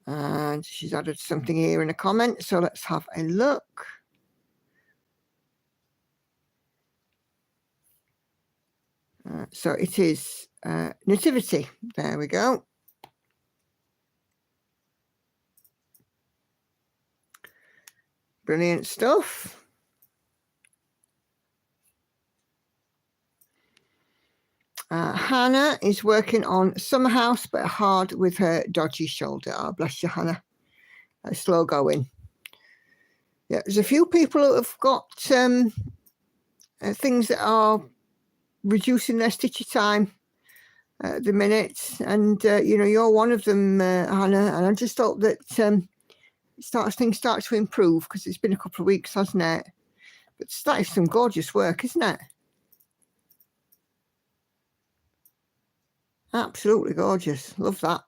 And she's added something here in a comment, so let's have a look. So it is Nativity. There we go. Brilliant stuff. Hannah is working on Summer House, but hard with her dodgy shoulder. Oh, bless you, Hannah. Slow going. Yeah, there's a few people who have got things that are reducing their stitchy time at the minute, and you know, you're one of them, Hannah. And I just hope that things start to improve, because it's been a couple of weeks, hasn't it? But that is some gorgeous work, isn't it? Absolutely gorgeous. Love that.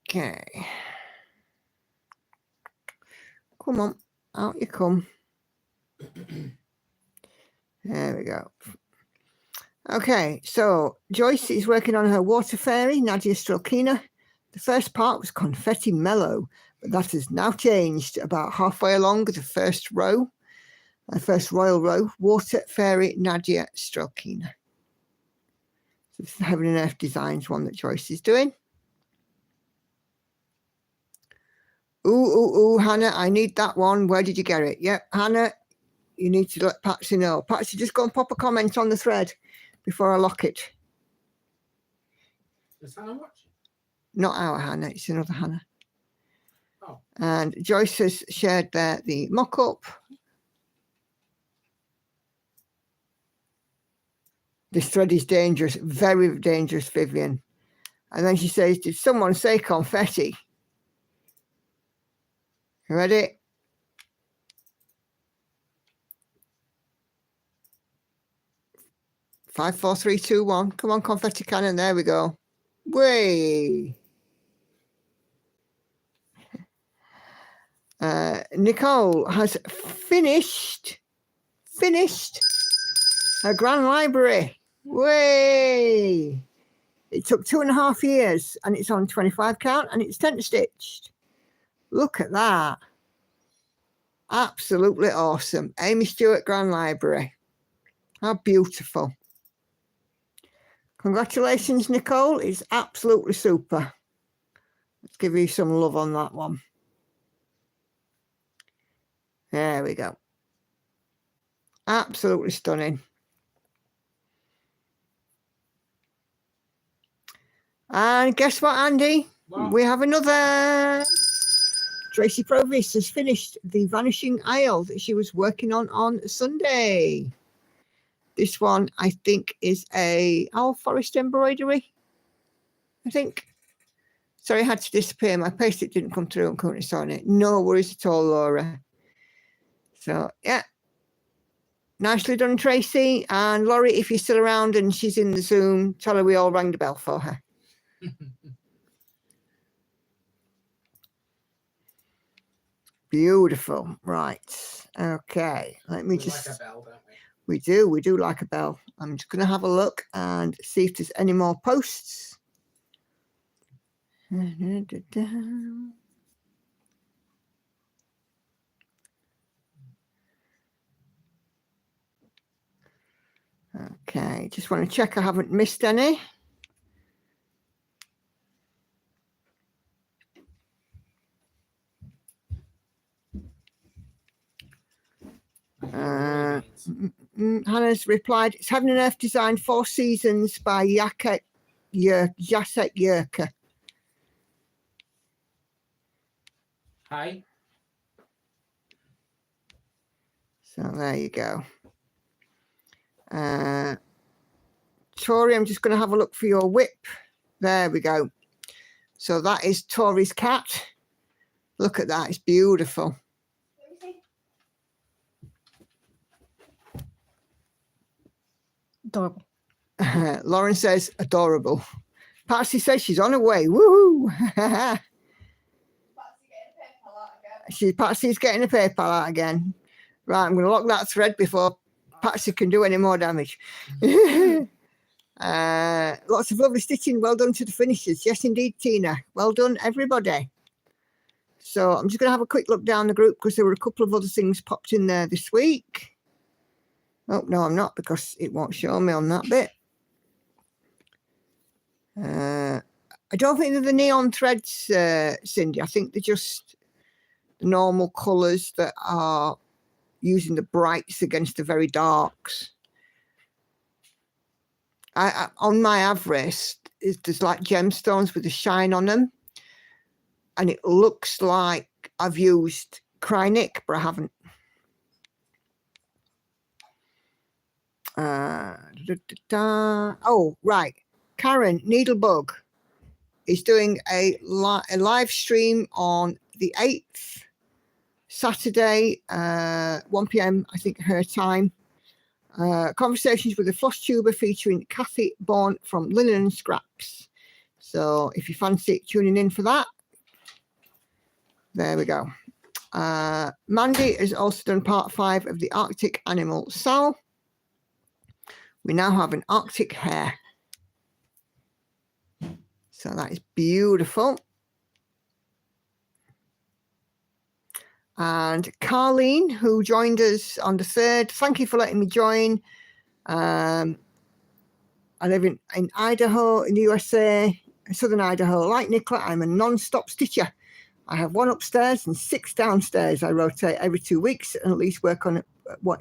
Okay. Come on, out you come. There we go. Okay, so Joyce is working on her Water Fairy, Nadia Strelkina. The first part was Confetti Mellow, but that has now changed about halfway along the first row. First royal row, Water Fairy Nadia Strelkina. So this is the Heaven and Earth Designs one that Joyce is doing. Ooh, Hannah, I need that one. Where did you get it? Yep, Hannah, you need to let Patsy know. Patsy, just go and pop a comment on the thread before I lock it. Is Hannah watching? Not our Hannah, it's another Hannah. Oh. And Joyce has shared there the mock-up. This thread is dangerous, very dangerous, Vivian. And then she says, did someone say confetti? You ready? Five, four, three, two, one. Come on, confetti cannon. There we go. Way. Nicole has finished her grand library. Way. It took 2.5 years, and it's on 25 count, and it's 10 stitched. Look at that. Absolutely awesome. Amy Stewart Grand Library. How beautiful. Congratulations, Nicole. It's absolutely super. Let's give you some love on that one. There we go. Absolutely stunning. And guess what, Andy? Wow. We have another. Tracy Provis has finished the Vanishing Isle that she was working on Sunday. This one, I think, is a Owl Forest embroidery, I think. Sorry, I had to disappear. My paste-it didn't come through. I'm currently sawing it. No worries at all, Laura. So, yeah. Nicely done, Tracy. And Laurie, if you're still around and she's in the Zoom, tell her we all rang the bell for her. Beautiful. Right. Okay. Let me just... like a bell, don't we? We do. We do like a bell. I'm just going to have a look and see if there's any more posts. Okay. Just want to check I haven't missed any. Hannah's replied, it's Heaven and Earth Design 4 Seasons by Jacek Yerka. Hi. So there you go. Tori, I'm just going to have a look for your whip. There we go. So that is Tori's cat. Look at that. It's beautiful. Adorable. Lauren says adorable. Patsy says she's on her way. Woohoo! Patsy's getting a PayPal out again. Right, I'm going to lock that thread before Patsy can do any more damage. Lots of lovely stitching. Well done to the finishers. Yes, indeed, Tina. Well done, everybody. So I'm just going to have a quick look down the group because there were a couple of other things popped in there this week. Oh, no, I'm not because it won't show me on that bit. I don't think they're the neon threads, Cindy. I think they're just the normal colours that are using the brights against the very darks. On my Avris, there's like gemstones with a shine on them. And it looks like I've used Krynic, but I haven't. Oh, right. Karen Needlebug is doing a live stream on the 8th, Saturday, 1 p.m, I think her time. Conversations with a floss tuber featuring Kathy Bourne from Linen and Scraps. So if you fancy tuning in for that, there we go. Mandy has also done part 5 of the Arctic Animal Cell. We now have an Arctic hare. So that is beautiful. And Carleen, who joined us on the 3rd, thank you for letting me join. I live in Idaho, in the USA, southern Idaho. Like Nicola, I'm a non-stop stitcher. I have 1 upstairs and 6 downstairs. I rotate every 2 weeks and at least work on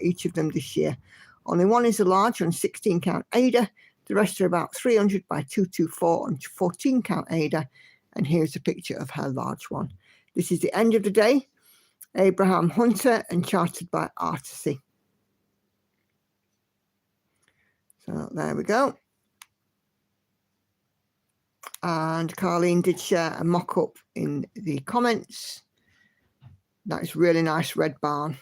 each of them this year. Only 1 is a large on 16 count Ada. The rest are about 300 by 224 on 14 count Ada. And here's a picture of her large one. This is the end of the day. Abraham Hunter and charted by Artisy. So there we go. And Carleen did share a mock-up in the comments. That is really nice red barn.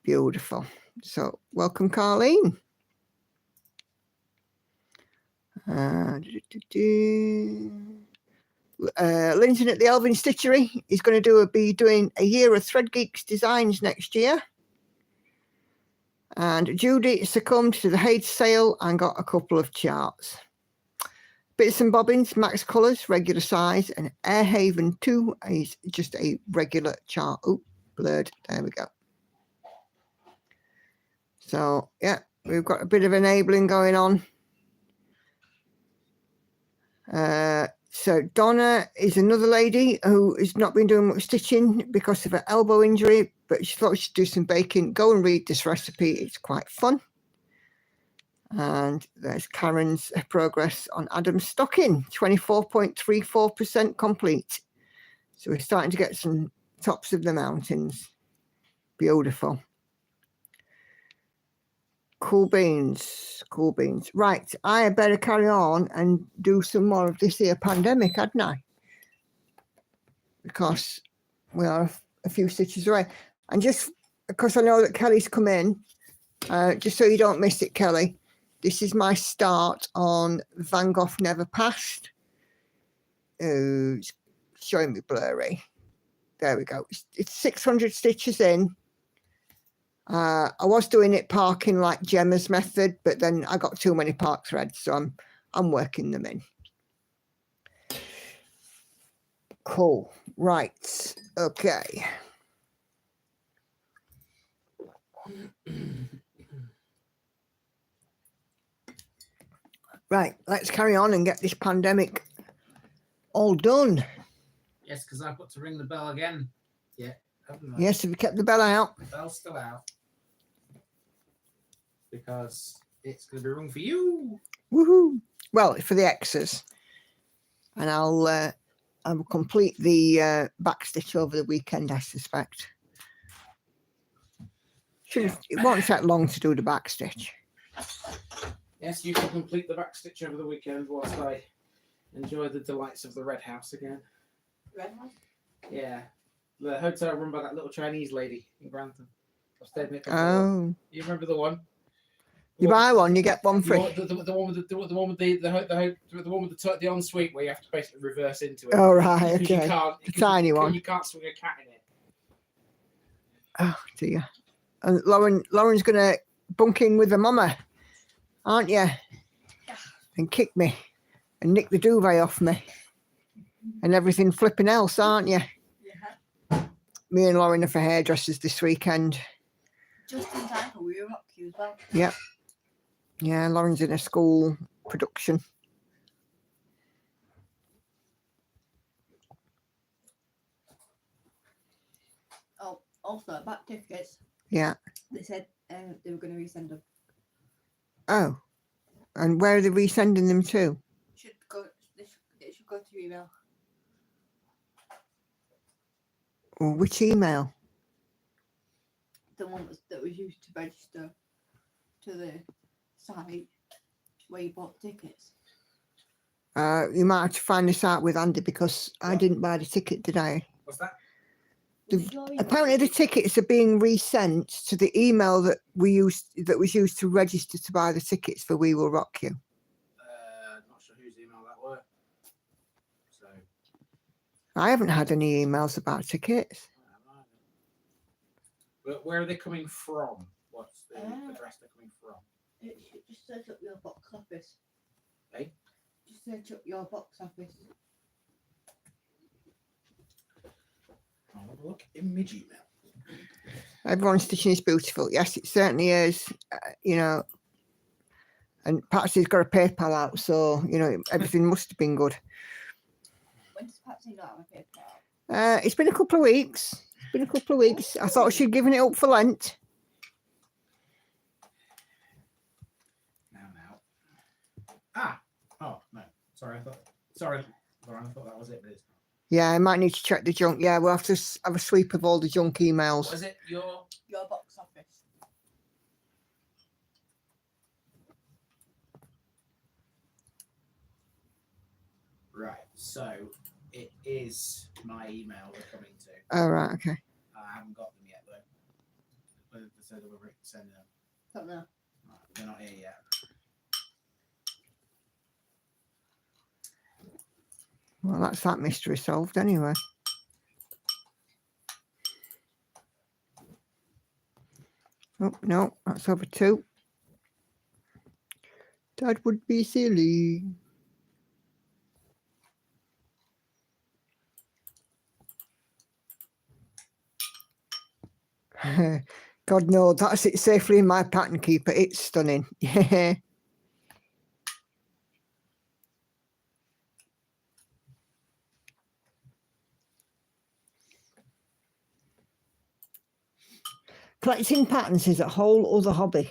Beautiful. So welcome, Carleen. Linton at the Elvin Stitchery is going to be doing a year of Thread Geeks designs next year. And Judy succumbed to the hate sale and got a couple of charts. Bits and Bobbins, Max Colours, regular size, and Airhaven 2 is just a regular chart. Oh, blurred. There we go. So, yeah, we've got a bit of enabling going on. So Donna is another lady who has not been doing much stitching because of her elbow injury, but she thought she'd do some baking. Go and read this recipe. It's quite fun. And there's Karen's progress on Adam's stocking, 24.34% complete. So we're starting to get some tops of the mountains. Beautiful. Cool beans. Cool beans. Right, I had better carry on and do some more of this here pandemic, hadn't I? Because we are a few stitches away. And just because I know that Kelly's come in, just so you don't miss it, Kelly, this is my start on Van Gogh Never Passed. It's showing me blurry. There we go. It's 600 stitches in. I was doing it parking like Gemma's method, but then I got too many park threads, so I'm working them in. Cool. Right. Okay. Right. Let's carry on and get this pandemic all done. Yes, because I've got to ring the bell again. Yeah. Haven't I? Yes, have you kept the bell out? The bell's still out. Because it's going to be rung for you. Woohoo! Well, for the X's, and I will complete the back stitch over the weekend, I suspect. It won't take long to do the back stitch. Yes, you can complete the back stitch over the weekend whilst I enjoy the delights of the Red House again. Red House? Yeah. The hotel run by that little Chinese lady in Grantham. I've stayed in it before. Oh. You remember the one? You buy one, you get one free. The one with the ensuite where you have to basically reverse into it. Oh, right, Because okay. The tiny one. You can't swing a cat in it. Oh, dear. And Lauren's going to bunk in with the mama, aren't you? And kick me and nick the duvet off me and everything flipping else, aren't you? Yeah. Me and Lauren are for hairdressers this weekend. Just in time for We Rock You as well. Yep. Yeah, Lauren's in a school production. Oh, also back tickets. Yeah. They said they were going to resend them. Oh. And where are they resending them to? It should go to your email. Or which email? The one that was used to register to the site where you bought tickets. You might have to find this out with Andy because I didn't buy the ticket, did I? What's that? Apparently the tickets are being resent to the email that was used to register to buy the tickets for We Will Rock You. Not sure whose email that were. So I haven't had any emails about tickets. But where are they coming from? What's the address they're coming from? It should just search up your box office. Hey? Just search up your box office. I'll have a look in my Gmail. Everyone's stitching is beautiful. Yes, it certainly is. You know, and Patsy's got a PayPal out, so you know everything must have been good. When does Patsy not have a paper out? It's been a couple of weeks. I thought she'd given it up for Lent. Now. Oh no. Sorry, I thought that was it, but it's not. Yeah, I might need to check the junk. Yeah, we'll have to have a sweep of all the junk emails. Was it your box office? right? So it is my email they're coming to. Oh, right, okay. I haven't got them yet though. Whether they said they were sending them. Don't know. Right, they're not here yet. Well, that's that mystery solved anyway. Oh, no, that's over 2. That would be silly. God, no, that's it safely in my pattern keeper. It's stunning. Yeah. Collecting patterns is a whole other hobby.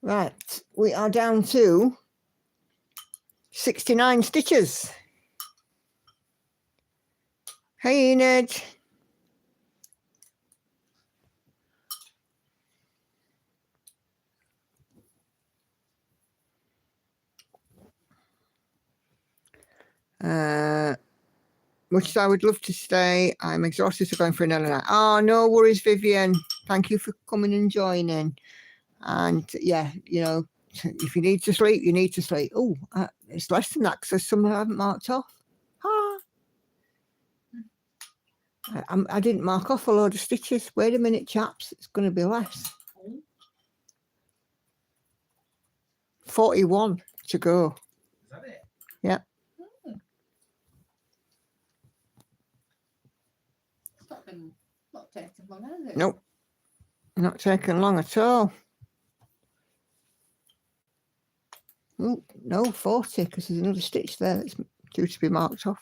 Right, we are down to 69 stitches. Hey, Enid. Much as I would love to stay, I'm exhausted to going for another night. Oh, no worries, Vivian. Thank you for coming and joining. And yeah, you know, if you need to sleep, you need to sleep. Oh, it's less than that because some I haven't marked off. Ah. I didn't mark off a load of stitches. Wait a minute, chaps. It's going to be less. 41 to go. Is that it? Yeah. Not taking long, has it? Nope. Not taking long at all. Oh, no, 40 because there's another stitch there that's due to be marked off.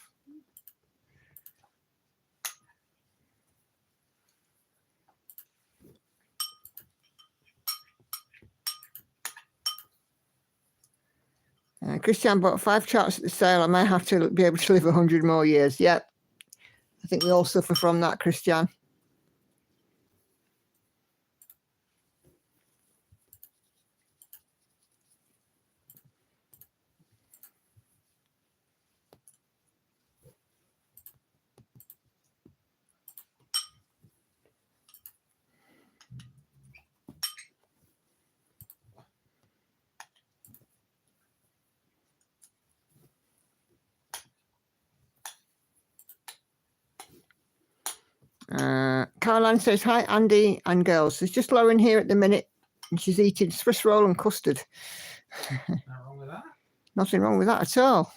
Christian bought 5 charts at the sale. I may have to be able to live 100 more years. Yep. I think we all suffer from that, Christian. Caroline says, hi, Andy and girls. There's just Lauren here at the minute, and she's eating Swiss roll and custard. Nothing wrong with that. Nothing wrong with that at all.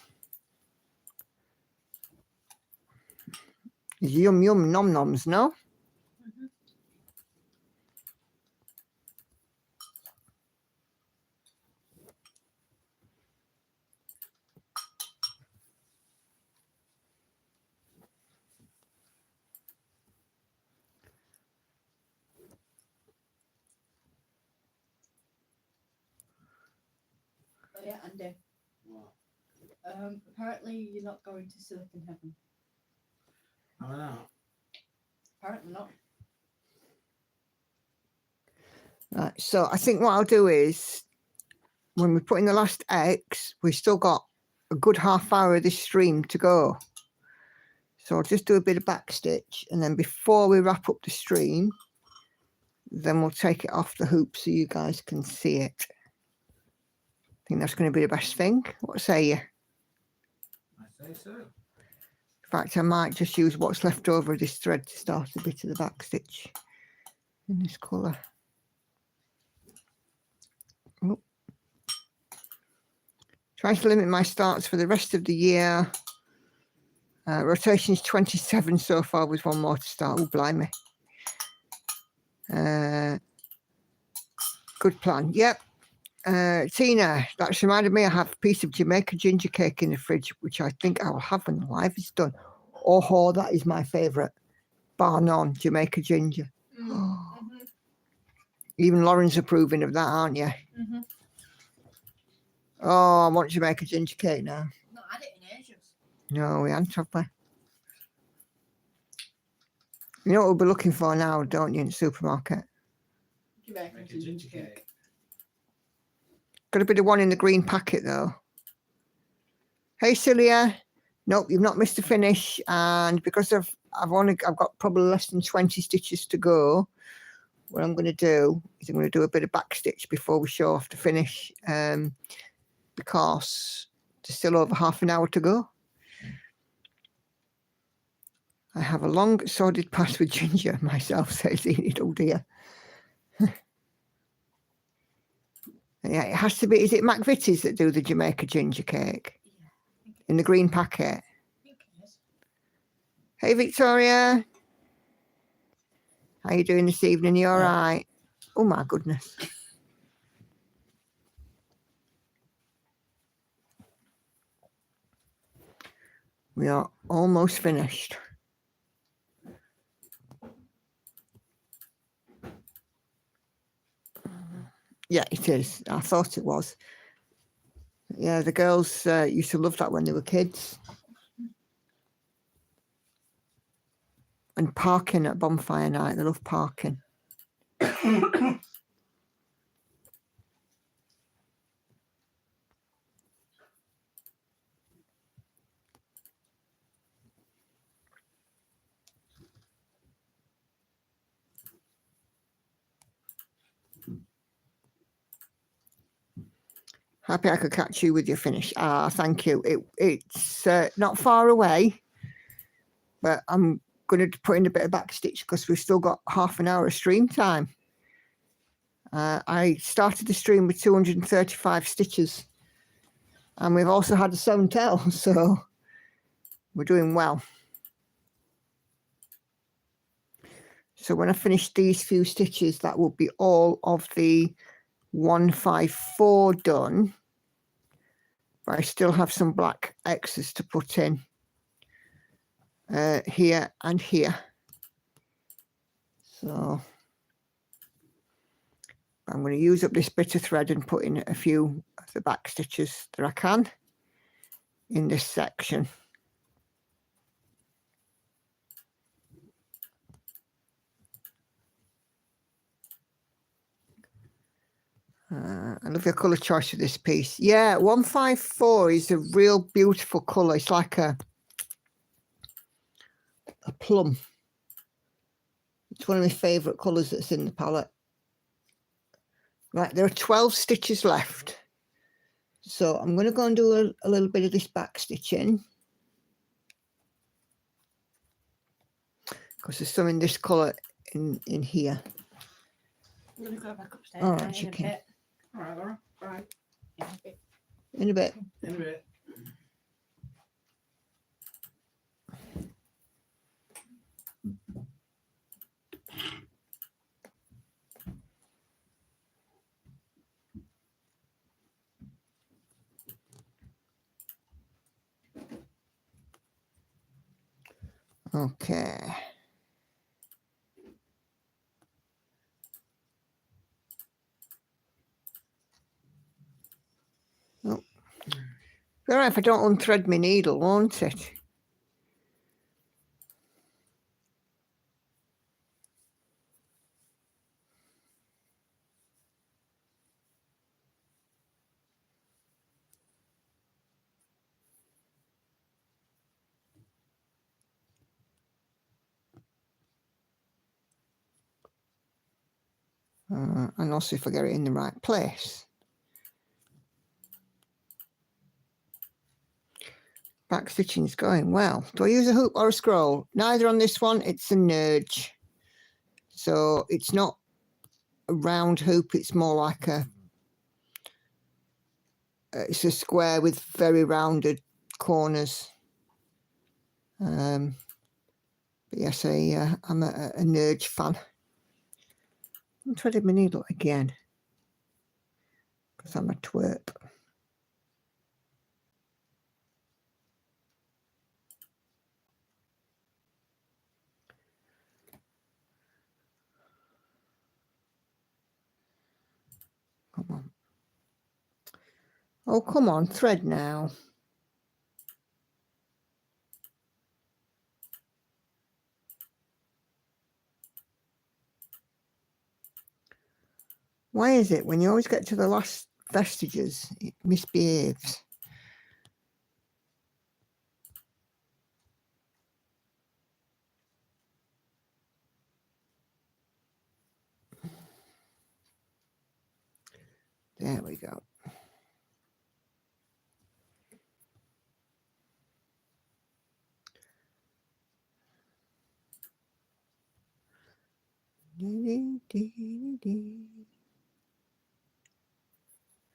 Yum, yum, nom noms, no? Oh, yeah, Andy. What? Apparently you're not going to Silicon Heaven. I don't know. Apparently not. Right, so I think what I'll do is, when we put in the last X, we've still got a good half hour of this stream to go. So I'll just do a bit of back stitch, and then before we wrap up the stream, then we'll take it off the hoop so you guys can see it. I think that's going to be the best thing. What say you? I say so. In fact, I might just use what's left over of this thread to start a bit of the back stitch in this colour. Oh. Trying to limit my starts for the rest of the year. Rotation's 27 so far with one more to start. Oh, blimey. Good plan. Yep. Tina, that's reminded me I have a piece of Jamaica ginger cake in the fridge, which I think I will have when the live is done. Oh, that is my favourite. Bar none, Jamaica ginger. Even Lauren's approving of that, aren't you? Oh, I want Jamaica ginger cake now. Not had it in ages. No, we haven't, have we? You know what we'll be looking for now, don't you, in the supermarket? Jamaican Make a ginger cake. Got a bit of one in the green packet, though. Hey, Celia. Nope, you've not missed a finish. And because I've got probably less than 20 stitches to go, what I'm going to do is I'm going to do a bit of back stitch before we show off the finish, because there's still over half an hour to go. I have a long sordid past with ginger myself, says Enid. Oh dear. Yeah, it has to be. Is it McVitie's that do the Jamaica ginger cake? Yeah, In the green packet? I think it is. Hey, Victoria. How you doing this evening? You all Yeah. right? Oh, my goodness. We are almost finished. Yeah, it is. I thought it was. Yeah, the girls used to love that when they were kids. And parking at bonfire night, they love parking. Happy I could catch you with your finish. Ah, thank you. It's not far away, but I'm going to put in a bit of backstitch because we've still got half an hour of stream time. I started the stream with 235 stitches, and we've also had a sewn tail, so we're doing well. So when I finish these few stitches, that will be all of the 154 done. But I still have some black X's to put in here and here. So I'm going to use up this bit of thread and put in a few of the back stitches that I can in this section. I love your colour choice of this piece. Yeah, 154 is a real beautiful colour. It's like a plum. It's one of my favourite colours that's in the palette. Right, there are 12 stitches left. So I'm going to go and do a little bit of this back stitching. Because there's some in this colour in here. I'm going to go back upstairs. All right, you can. All right, Laura. Bye. Yeah, okay. In a bit. In a bit. Okay. Oh. All right, if I don't unthread my needle, won't it? And also if I get it in the right place. Back stitching is going well. Do I use a hoop or a scroll? Neither on this one. It's a nudge. So it's not a round hoop. It's more like it's a square with very rounded corners. But yes, I'm a nudge fan. I'm threading my needle again because I'm a twerp. Come on. Oh, come on, thread now. Why is it when you always get to the last vestiges, it misbehaves? There we go.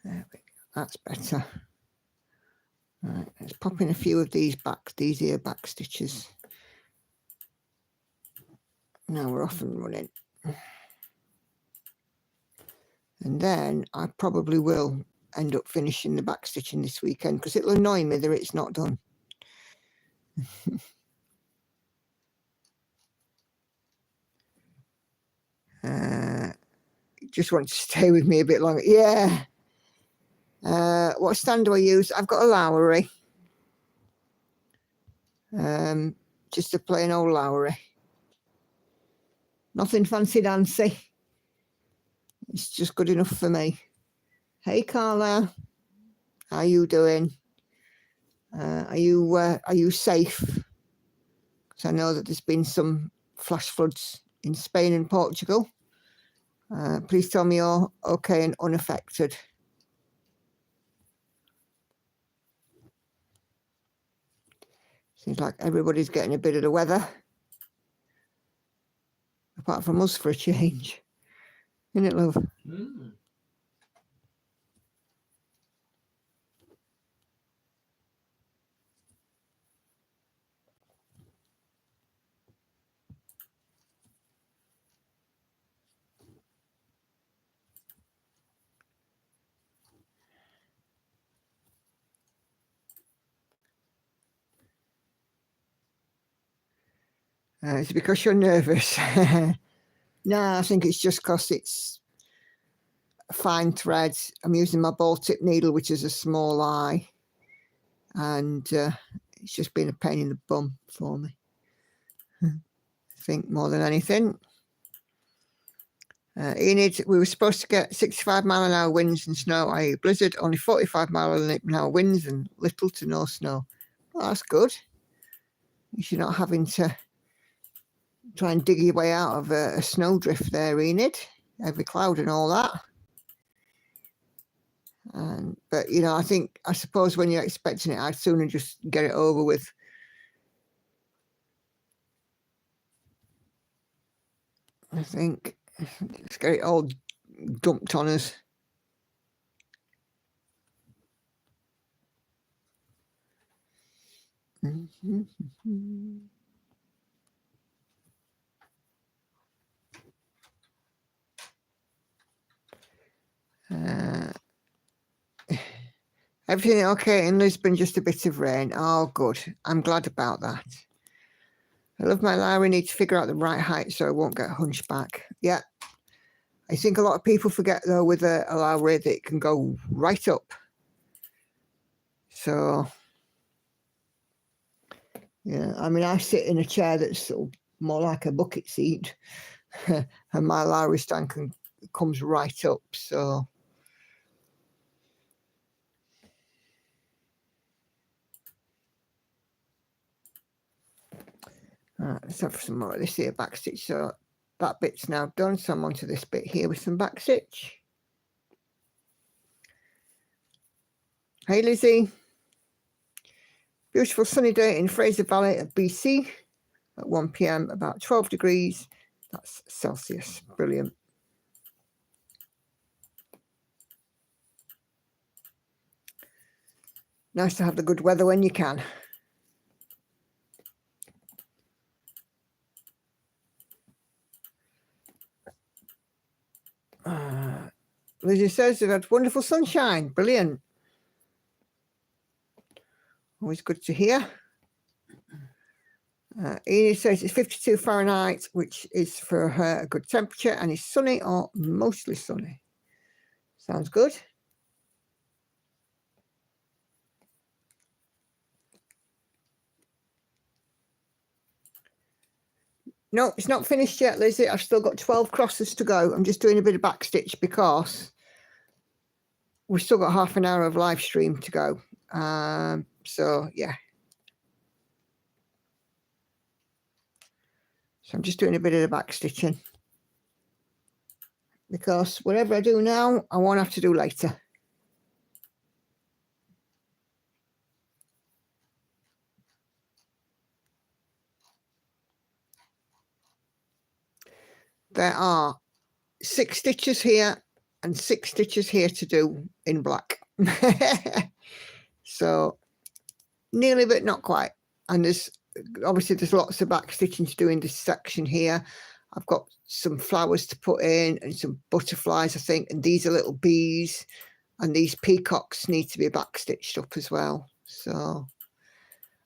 There we go. That's better. Right, let's pop in a few of these ear back stitches. Now we're off and running. And then I probably will end up finishing the back stitching this weekend because it'll annoy me that it's not done. Just want to stay with me a bit longer. Yeah. What stand do I use? I've got a Lowry. Just a plain old Lowry. Nothing fancy dancy. It's just good enough for me. Hey Carla, how you doing? Are you safe? Because I know that there's been some flash floods in Spain and Portugal. Please tell me you're okay and unaffected. Seems like everybody's getting a bit of the weather. Apart from us for a change. Isn't it, love? Mm. It's because you're nervous. No, I think it's just because it's fine threads. I'm using my ball tip needle, which is a small eye. And it's just been a pain in the bum for me. I think more than anything. Enid, we were supposed to get 65-mile-an-hour winds and snow, i.e. blizzard, only 45-mile-an-hour winds and little to no snow. Well, that's good. You're not having to try and dig your way out of a snowdrift there, Enid. Heavy cloud and all that. But, you know, I suppose when you're expecting it, I'd sooner just get it over with. I think let's get it all dumped on us. Everything okay in Lisbon, just a bit of rain. Oh, good. I'm glad about that. I love my Lowry. Need to figure out the right height so I won't get hunchback. Yeah. I think a lot of people forget, though, with a Lowry that it can go right up. So, yeah, I mean, I sit in a chair that's sort of more like a bucket seat. And my Lowry stand comes right up, so... Let's have some more of this here backstitch. So that bit's now done. So I'm onto this bit here with some backstitch. Hey Lizzie. Beautiful sunny day in Fraser Valley of BC at 1 p.m. about 12 degrees. That's Celsius. Brilliant. Nice to have the good weather when you can. Lizzie says they've had wonderful sunshine. Brilliant. Always good to hear. Enid says it's 52 Fahrenheit, which is for her a good temperature, and it's sunny or mostly sunny. Sounds good. No, it's not finished yet, Lizzie. I've still got 12 crosses to go. I'm just doing a bit of backstitch because we've still got half an hour of live stream to go. So, yeah. So I'm just doing a bit of the backstitching. Because whatever I do now, I won't have to do later. There are 6 stitches here and 6 stitches here to do in black. So nearly, but not quite. And there's lots of back stitching to do in this section here. I've got some flowers to put in and some butterflies, I think, and these are little bees, and these peacocks need to be back stitched up as well. So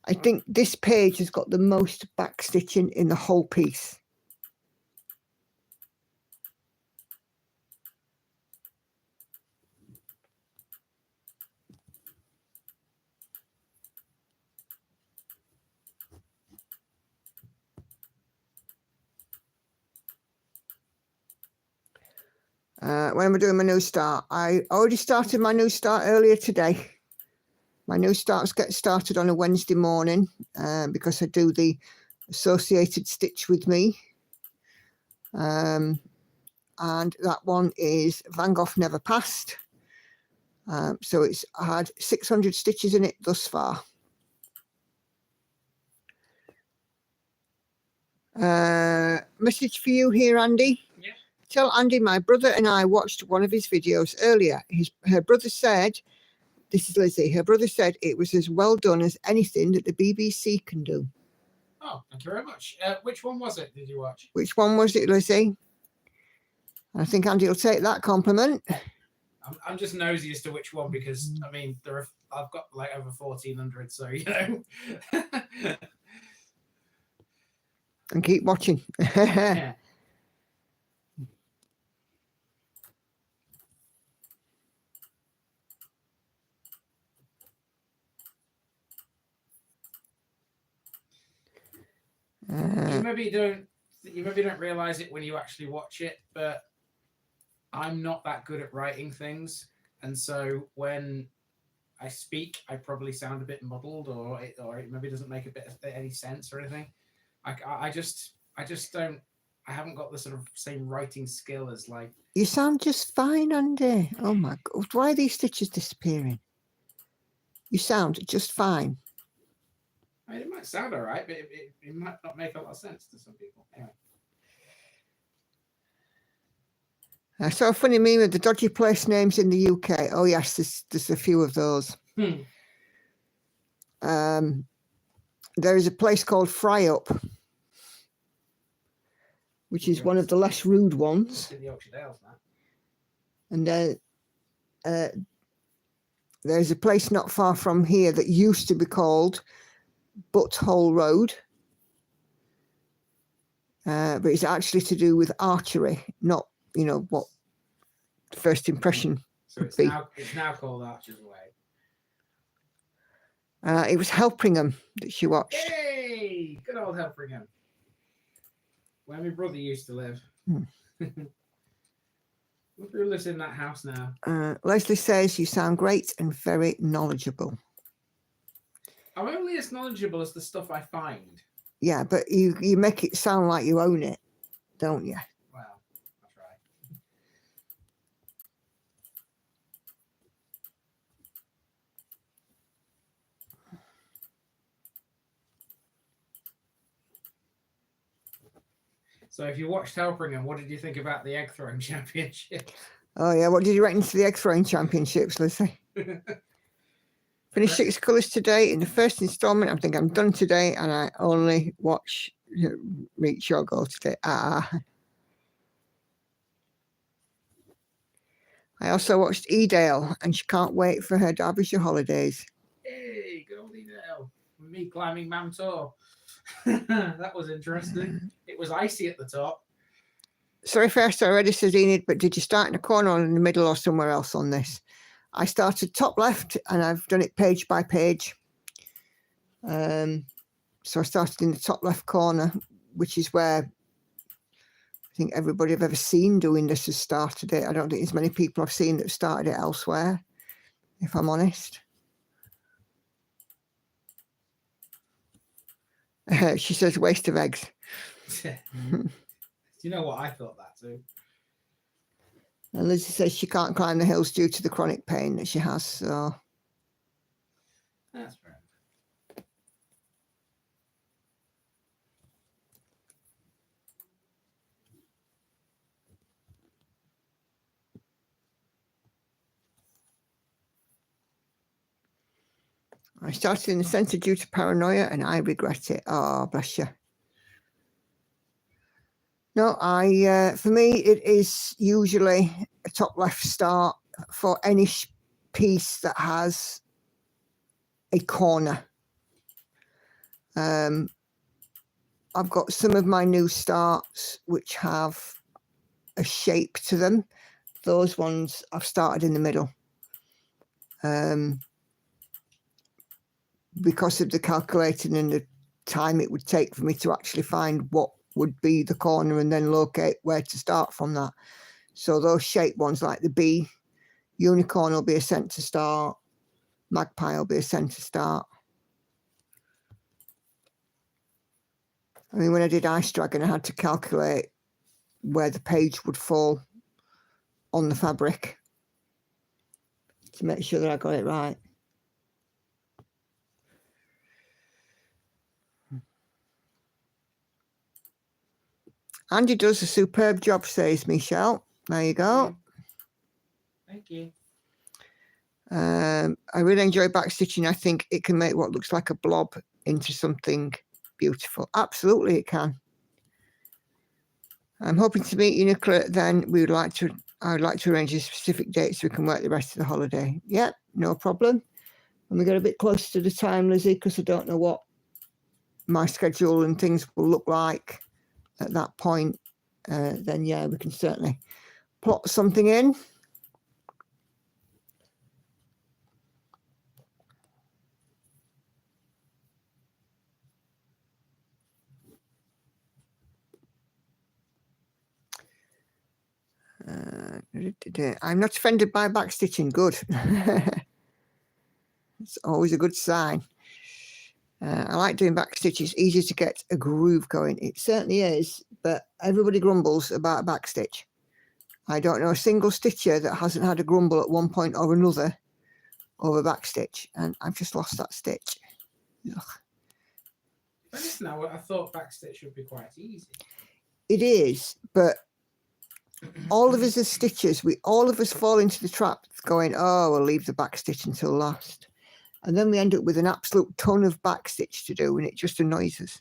I think this page has got the most back stitching in the whole piece. When am I doing my new start? I already started my new start earlier today. My new starts get started on a Wednesday morning because I do the associated stitch with me. And that one is Van Gogh Never Passed. So it's had 600 stitches in it thus far. Message for you here, Andy. Yeah. Tell Andy my brother and I watched one of his videos earlier. Her brother said, this is Lizzie, her brother said it was as well done as anything that the BBC can do. Oh, thank you very much. Which one was it did you watch? Which one was it, Lizzie? I think Andy will take that compliment. I'm just nosy as to which one because, I mean, I've got like over 1,400, so, you know. And keep watching. Yeah. You maybe don't realize it when you actually watch it, but I'm not that good at writing things, and so when I speak, I probably sound a bit muddled, or it maybe doesn't make any sense or anything. I just don't. I haven't got the sort of same writing skill as like. You sound just fine, Andy. Oh my God, why are these stitches disappearing? You sound just fine. I mean, it might sound all right, but it might not make a lot of sense to some people. Anyway. I saw a funny meme of the dodgy place names in the UK. Oh yes, there's a few of those. There is a place called Fry Up, which is one of the less rude ones. In the Yorkshire Dales, man. And then there's a place not far from here that used to be called Butthole Road. But it's actually to do with archery, not, you know, what first impression So would be. It's now called Archer's Way. It was Helpringham that she watched. Hey, good old Helpringham, where my brother used to live. Look who lives in that house now. Leslie says you sound great and very knowledgeable. I'm only as knowledgeable as the stuff I find. Yeah, but you make it sound like you own it, don't you? Well, I try. So if you watched Helpringham, what did you think about the egg throwing championship? Oh yeah, what did you reckon to the egg throwing championships, Lizzie? Finished 6 colours today in the first instalment. I think I'm done today, and I only reach your goal today. I also watched Edale, and she can't wait for her Derbyshire holidays. Hey, good old Edale. Me climbing Mount Tor. That was interesting. It was icy at the top. Sorry first already, says Enid, but did you start in the corner or in the middle or somewhere else on this? I started top left and I've done it page by page. So I started in the top left corner, which is where I think everybody I've ever seen doing this has started it. I don't think there's many people I've seen that have started it elsewhere, if I'm honest. She says waste of eggs. Do you know what? I thought that too. And Lizzie says she can't climb the hills due to the chronic pain that she has. So That's fair. I started in the centre due to paranoia and I regret it. Oh, bless you. No, for me, it is usually a top left start for any piece that has a corner. I've got some of my new starts which have a shape to them. Those ones I've started in the middle. Because of the calculating and the time it would take for me to actually find what would be the corner and then locate where to start from that. So those shaped ones like the bee, unicorn will be a centre start, magpie will be a centre start. I mean, when I did Ice Dragon, I had to calculate where the page would fall on the fabric to make sure that I got it right. Andy does a superb job, says Michelle. There you go. Thank you. I really enjoy backstitching. I think it can make what looks like a blob into something beautiful. Absolutely, it can. I'm hoping to meet you, Nicola. Then I'd like to arrange a specific date so we can work the rest of the holiday. Yep, no problem. When we get a bit closer to the time, Lizzie, because I don't know what my schedule and things will look like at that point, then yeah, we can certainly plot something in. I'm not offended by backstitching. Good. It's always a good sign. I like doing backstitch. It's easier to get a groove going. It certainly is, but everybody grumbles about a backstitch. I don't know a single stitcher that hasn't had a grumble at one point or another over backstitch, and I've just lost that stitch. Ugh. But listen, I thought backstitch would be quite easy. It is, but all of us as stitchers, all of us fall into the trap going, oh, we'll leave the backstitch until last. And then we end up with an absolute ton of backstitch to do, and it just annoys us.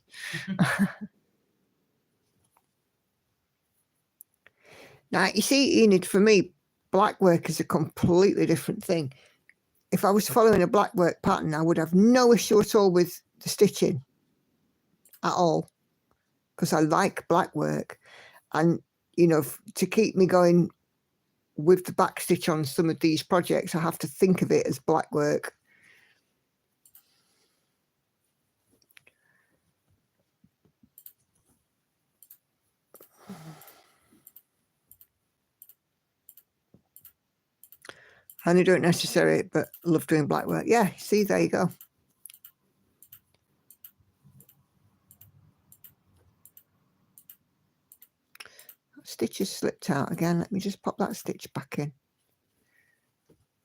Now, you see, Enid, for me, black work is a completely different thing. If I was following a black work pattern, I would have no issue at all with the stitching at all, because I like black work. And, you know, to keep me going with the backstitch on some of these projects, I have to think of it as black work. And I don't necessarily, but love doing black work. Yeah, see, there you go. Stitch has slipped out again. Let me just pop that stitch back in.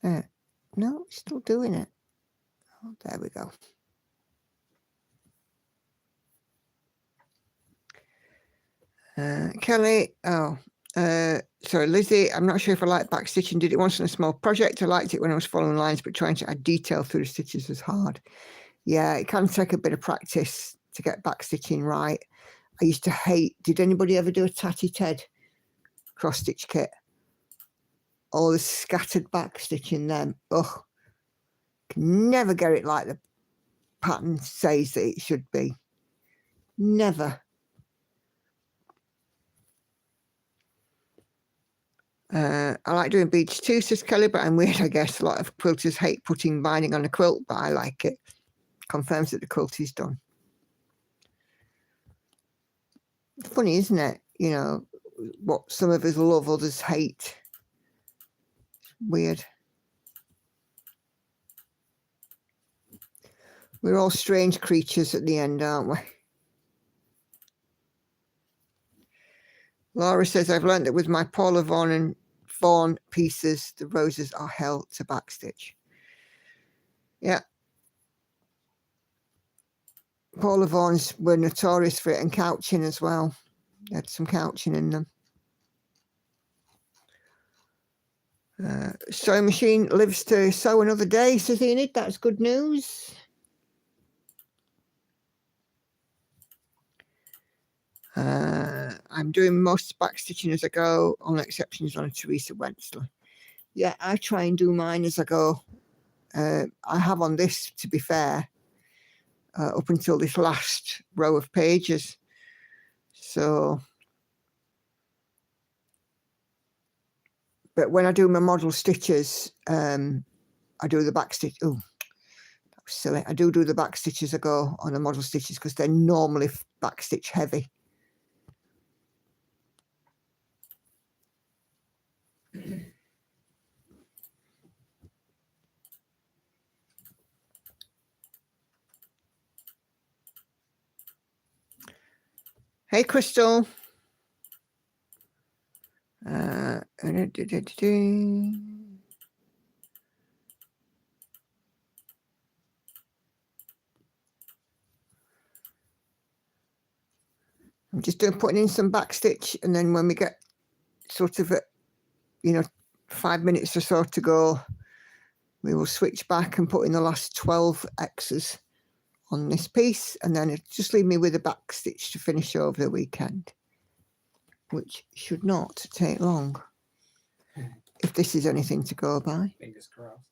There. No, it's still doing it. Oh, there we go. Kelly, sorry, Lizzie, I'm not sure if I like backstitching. Did it once on a small project. I liked it when I was following lines, but trying to add detail through the stitches was hard. Yeah, it can take a bit of practice to get backstitching right. I used to hate, did anybody ever do a Tatty Ted cross-stitch kit? All the scattered backstitching them. Ugh. Can never get it like the pattern says that it should be. Never. I like doing beads too, says Kelly, but I'm weird, I guess. A lot of quilters hate putting binding on a quilt, but I like it. Confirms that the quilt is done. Funny, isn't it? You know, what some of us love, others hate. Weird. We're all strange creatures at the end, aren't we? Laura says, I've learned that with my Paula Vaughan and Vaughan pieces, the roses are held to backstitch. Yeah. Paula Vaughans were notorious for it, and couching as well. They had some couching in them. Sewing machine lives to sew another day, says Enid. That's good news. I'm doing most backstitching as I go, only exceptions on a Teresa Wentzler. Yeah, I try and do mine as I go. I have on this, to be fair, up until this last row of pages. So, but when I do my model stitches, I do the back stitch. Oh, that was silly. I do the back stitch as I go on the model stitches because they're normally back stitch heavy. Hey, Crystal. I'm just putting in some back stitch, and then when we get sort of at, 5 minutes or so to go, we will switch back and put in the last 12 X's on this piece, and then it just leave me with a back stitch to finish over the weekend, which should not take long, if this is anything to go by. Fingers crossed.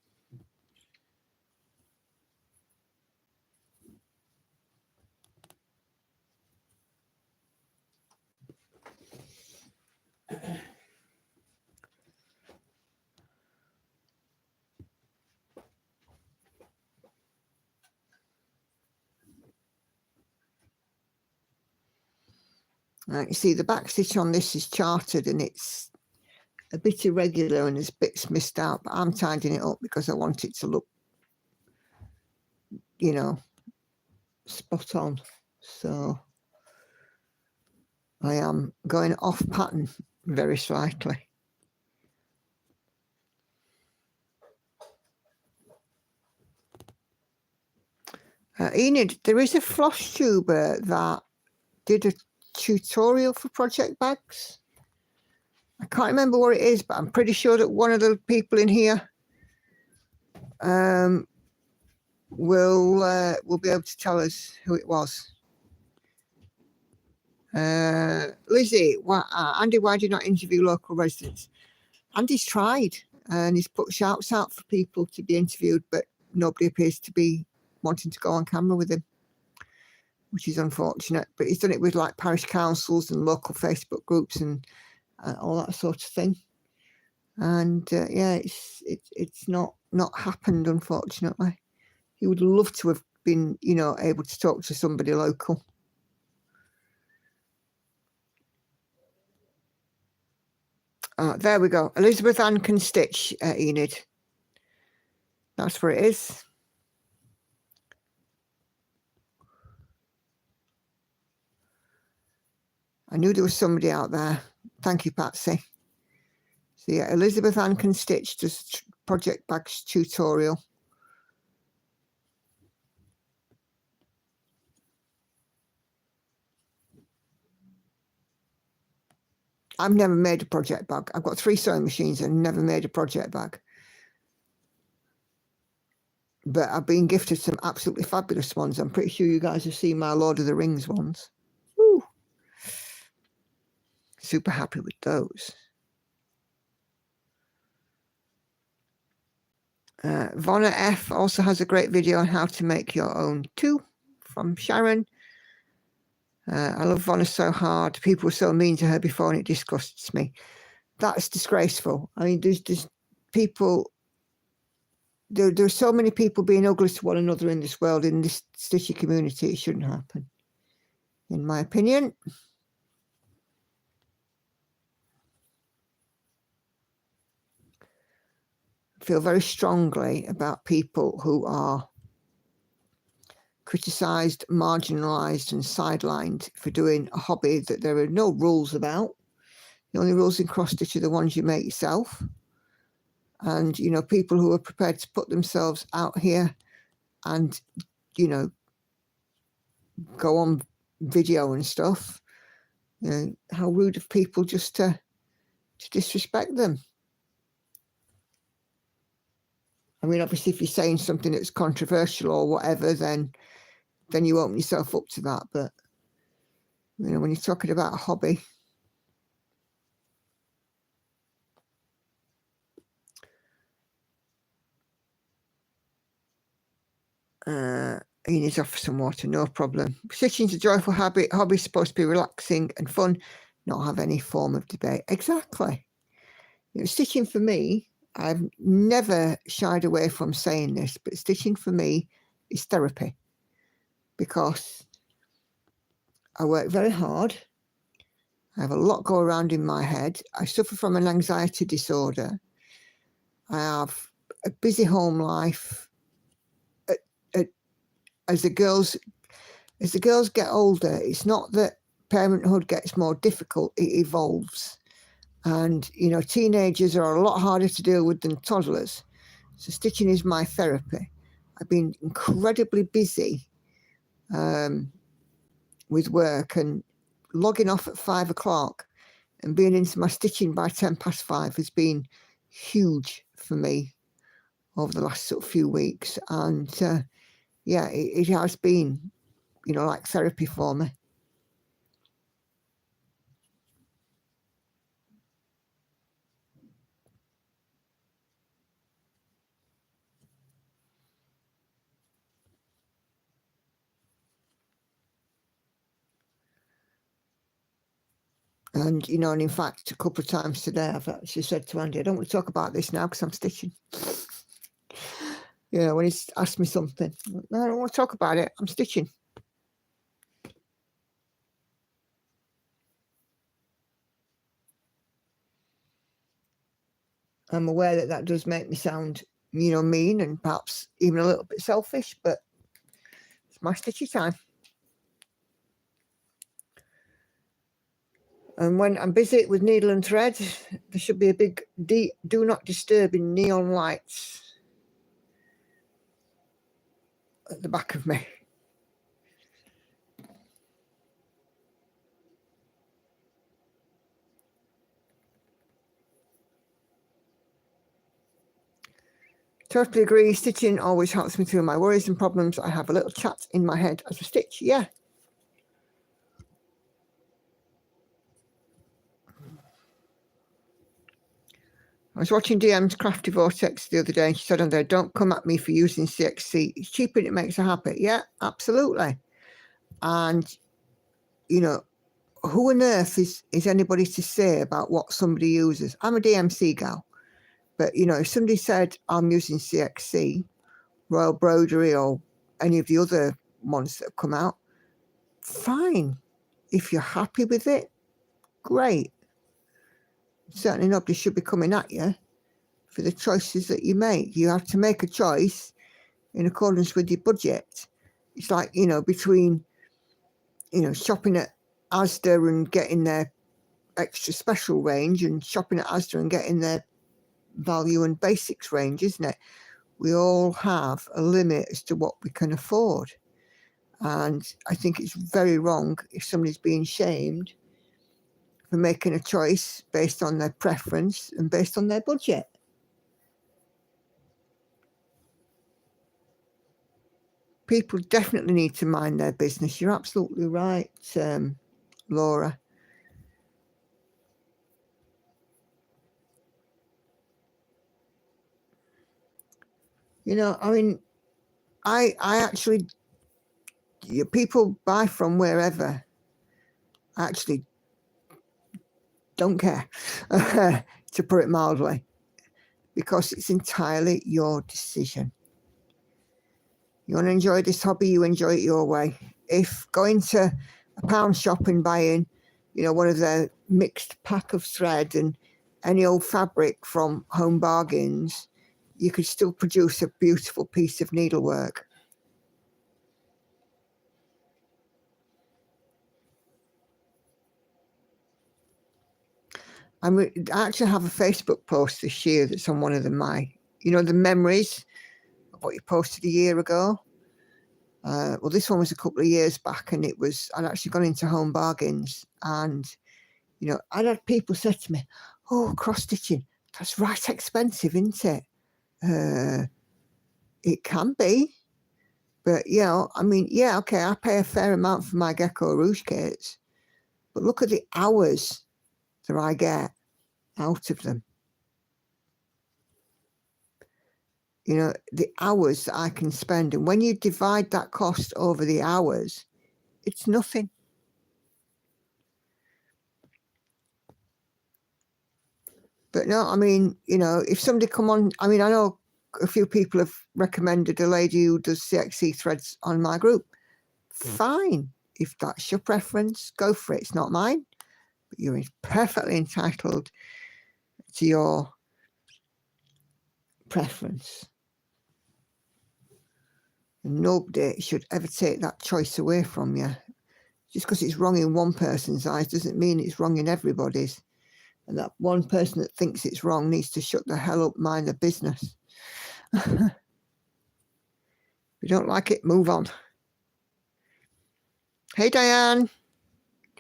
You see, the back stitch on this is charted and it's a bit irregular and there's bits missed out, but I'm tidying it up because I want it to look, spot on. So I am going off pattern very slightly. Enid, there is a floss tuber that did a tutorial for project bags. I can't remember what it is, but I'm pretty sure that one of the people in here will be able to tell us who it was. Lizzie, Andy, why do you not interview local residents? Andy's tried and he's put shouts out for people to be interviewed, but nobody appears to be wanting to go on camera with him, which is unfortunate. But he's done it with like parish councils and local Facebook groups and all that sort of thing. And yeah, it's not happened, unfortunately. He would love to have been, able to talk to somebody local. There we go. Elizabeth Ann can stitch, Enid. That's where it is. I knew there was somebody out there. Thank you, Patsy. So yeah, Elizabeth Ann can stitch does project bags tutorial. I've never made a project bag. I've got 3 sewing machines and never made a project bag. But I've been gifted some absolutely fabulous ones. I'm pretty sure you guys have seen my Lord of the Rings ones. Woo. Super happy with those. Vonna F also has a great video on how to make your own too, from Sharon. I love Vonna so hard. People were so mean to her before and it disgusts me. That's disgraceful. I mean, there's people, there's so many people being ugly to one another in this world, in this stitchy community. It shouldn't happen, in my opinion. I feel very strongly about people who are criticised, marginalised and sidelined for doing a hobby that there are no rules about. The only rules in cross stitch are the ones you make yourself. And, people who are prepared to put themselves out here and, go on video and stuff. How rude of people just to disrespect them. I mean, obviously, if you're saying something that's controversial or whatever, then you open yourself up to that. But, when you're talking about a hobby. You need to offer some water, no problem. Stitching's a joyful habit. Hobby's supposed to be relaxing and fun, not have any form of debate. Exactly. Stitching for me, I've never shied away from saying this, but stitching for me is therapy because I work very hard. I have a lot go around in my head. I suffer from an anxiety disorder. I have a busy home life. As the girls get older, it's not that parenthood gets more difficult, it evolves. And, you know, teenagers are a lot harder to deal with than toddlers. So stitching is my therapy. I've been incredibly busy with work, and logging off at 5 o'clock and being into my stitching by 5:10 has been huge for me over the last sort of few weeks. And yeah, it has been, you know, like therapy for me. And, you know, and in fact, a couple of times today, I've actually said to Andy, I don't want to talk about this now because I'm stitching. You know, when he's asked me something, no, I don't want to talk about it. I'm stitching. I'm aware that that does make me sound, you know, mean and perhaps even a little bit selfish, but it's my stitchy time. And when I'm busy with needle and thread, there should be a big do not disturb in neon lights at the back of me. Totally agree. Stitching always helps me through my worries and problems. I have a little chat in my head as I stitch. Yeah. I was watching DM's Crafty Vortex the other day, and she said on there, don't come at me for using CXC. It's cheap and it makes her happy. Yeah, absolutely. And, you know, who on earth is anybody to say about what somebody uses? I'm a DMC gal. But, you know, if somebody said I'm using CXC, Royal Broderie, or any of the other ones that have come out, fine. If you're happy with it, great. Certainly nobody should be coming at you for the choices that you make. You have to make a choice in accordance with your budget. It's like, you know, between, you know, shopping at Asda and getting their extra special range and shopping at Asda and getting their value and basics range, isn't it? We all have a limit as to what we can afford. And I think it's very wrong if somebody's being shamed for making a choice based on their preference and based on their budget. People definitely need to mind their business. You're absolutely right, Laura. You know, I mean, I actually, people buy from wherever. I actually don't care, to put it mildly, because it's entirely your decision. You want to enjoy this hobby, you enjoy it your way. If going to a pound shop and buying, you know, one of their mixed pack of thread and any old fabric from Home Bargains, you could still produce a beautiful piece of needlework. I actually have a Facebook post this year that's on one of my, you know, the memories of what you posted a year ago. Well, this one was a couple of years back, and it was, I'd actually gone into Home Bargains, and, you know, I'd had people say to me, oh, cross-stitching, that's right expensive, isn't it? It can be, but, you know, I mean, yeah, okay, I pay a fair amount for my Gecko Rouge kits, but look at the hours that I get out of them. You know, the hours that I can spend, and when you divide that cost over the hours, it's nothing. But no, I mean, you know, if somebody come on, I mean, I know a few people have recommended a lady who does CXC threads on my group. Fine. If that's your preference, go for it. It's not mine, but you're perfectly entitled to your preference. And nobody should ever take that choice away from you Just because it's wrong in one person's eyes doesn't mean it's wrong in everybody's. And that one person that thinks it's wrong needs to shut the hell up, mind their business. If you don't like it, move on. Hey, Diane.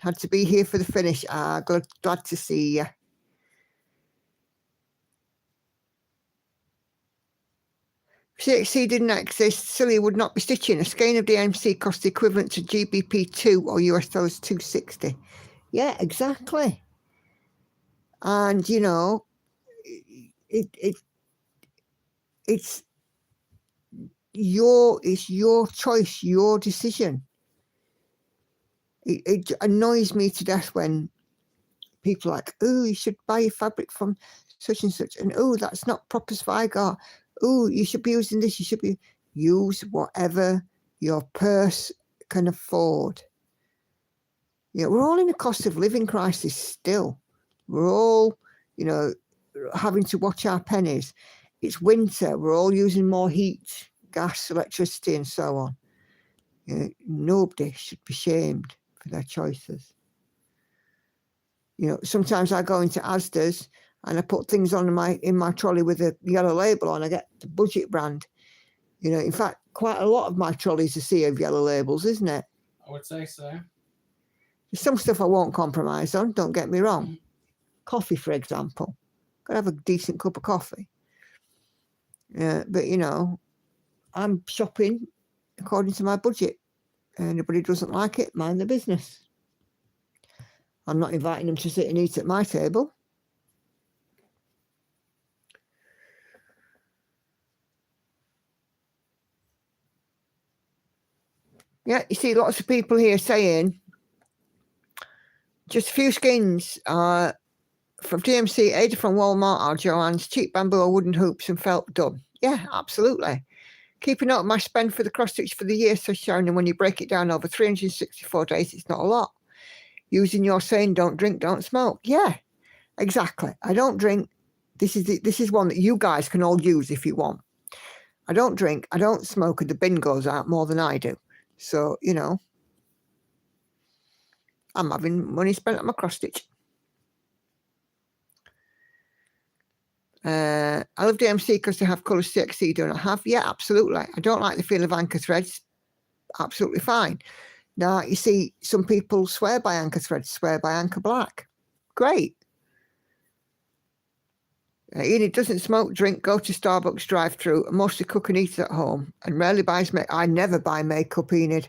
Had to be here for the finish. Glad to see you. If CXC didn't exist, Silly would not be stitching. A skein of DMC costs the equivalent to GBP2 or US dollars 260. Yeah, exactly. And you know, it's your choice, your decision. It annoys me to death when people are like, oh, you should buy your fabric from such and such, and oh, that's not proper Zweig. Oh, you should be using this. You should be use whatever your purse can afford. You know, we're all in a cost of living crisis still. We're all, you know, having to watch our pennies. It's winter. We're all using more heat, gas, electricity, and so on. You know, nobody should be shamed for their choices. You know, sometimes I go into Asda's and I put things on in my trolley with a yellow label on. I get the budget brand. You know, in fact, quite a lot of my trolleys are sea of yellow labels, isn't it? I would say so. There's some stuff I won't compromise on, don't get me wrong. Coffee, for example. Gotta have a decent cup of coffee. But, you know, I'm shopping according to my budget. Anybody doesn't like it, mind their business. I'm not inviting them to sit and eat at my table. Yeah, you see lots of people here saying just a few skeins from DMC, Ada from Walmart or Joann's, cheap bamboo or wooden hoops and felt done. Yeah, absolutely. Keeping up my spend for the cross stitch for the year, says Sharon, and when you break it down over 364 days, it's not a lot. Using your saying, don't drink, don't smoke. Yeah, exactly. I don't drink. This is one that you guys can all use if you want. I don't drink, I don't smoke, and the bin goes out more than I do. So, you know, I'm having money spent on my cross stitch. I love DMC because they have colours CXC don't have. Yeah, absolutely. I don't like the feel of anchor threads. Absolutely fine. Now, you see, some people swear by anchor threads, swear by anchor black. Great. Enid doesn't smoke, drink, go to Starbucks drive-through, and mostly cook and eat at home, and rarely buys makeup. I never buy makeup, Enid.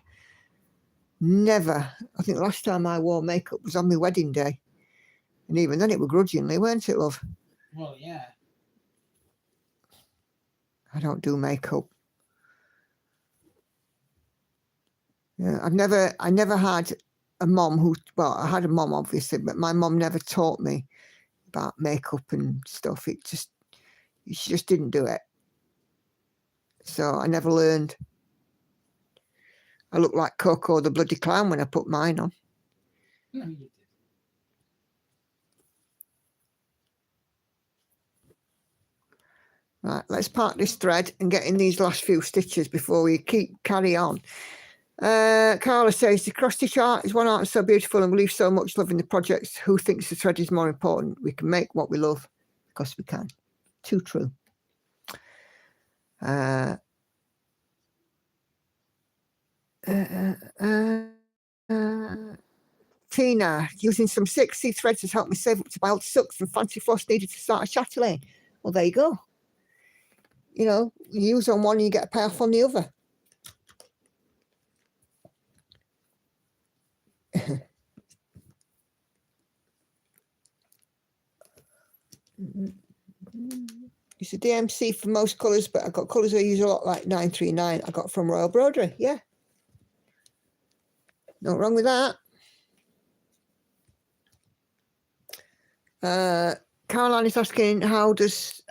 Never. I think the last time I wore makeup was on my wedding day. And even then it was grudgingly, weren't it, love? Well, yeah. I don't do makeup. Yeah, I never had a mom who, well, I had a mom obviously, but my mom never taught me about makeup and stuff. She just didn't do it. So I never learned. I looked like Coco the bloody clown when I put mine on. No, you did. Right, let's part this thread and get in these last few stitches before we carry on. Carla says, the cross stitch art is one art so beautiful and we leave so much love in the projects. Who thinks the thread is more important? We can make what we love because we can. Too true. Tina, using some 6C threads has helped me save up to buy all the socks and fancy floss needed to start a chatelaine. Well, there you go. You know, you use on one and you get a pay off on the other. It's a DMC for most colours, but I've got colours I use a lot, like 939 I got from Royal Broderie. Yeah. No wrong with that. Caroline is asking, how does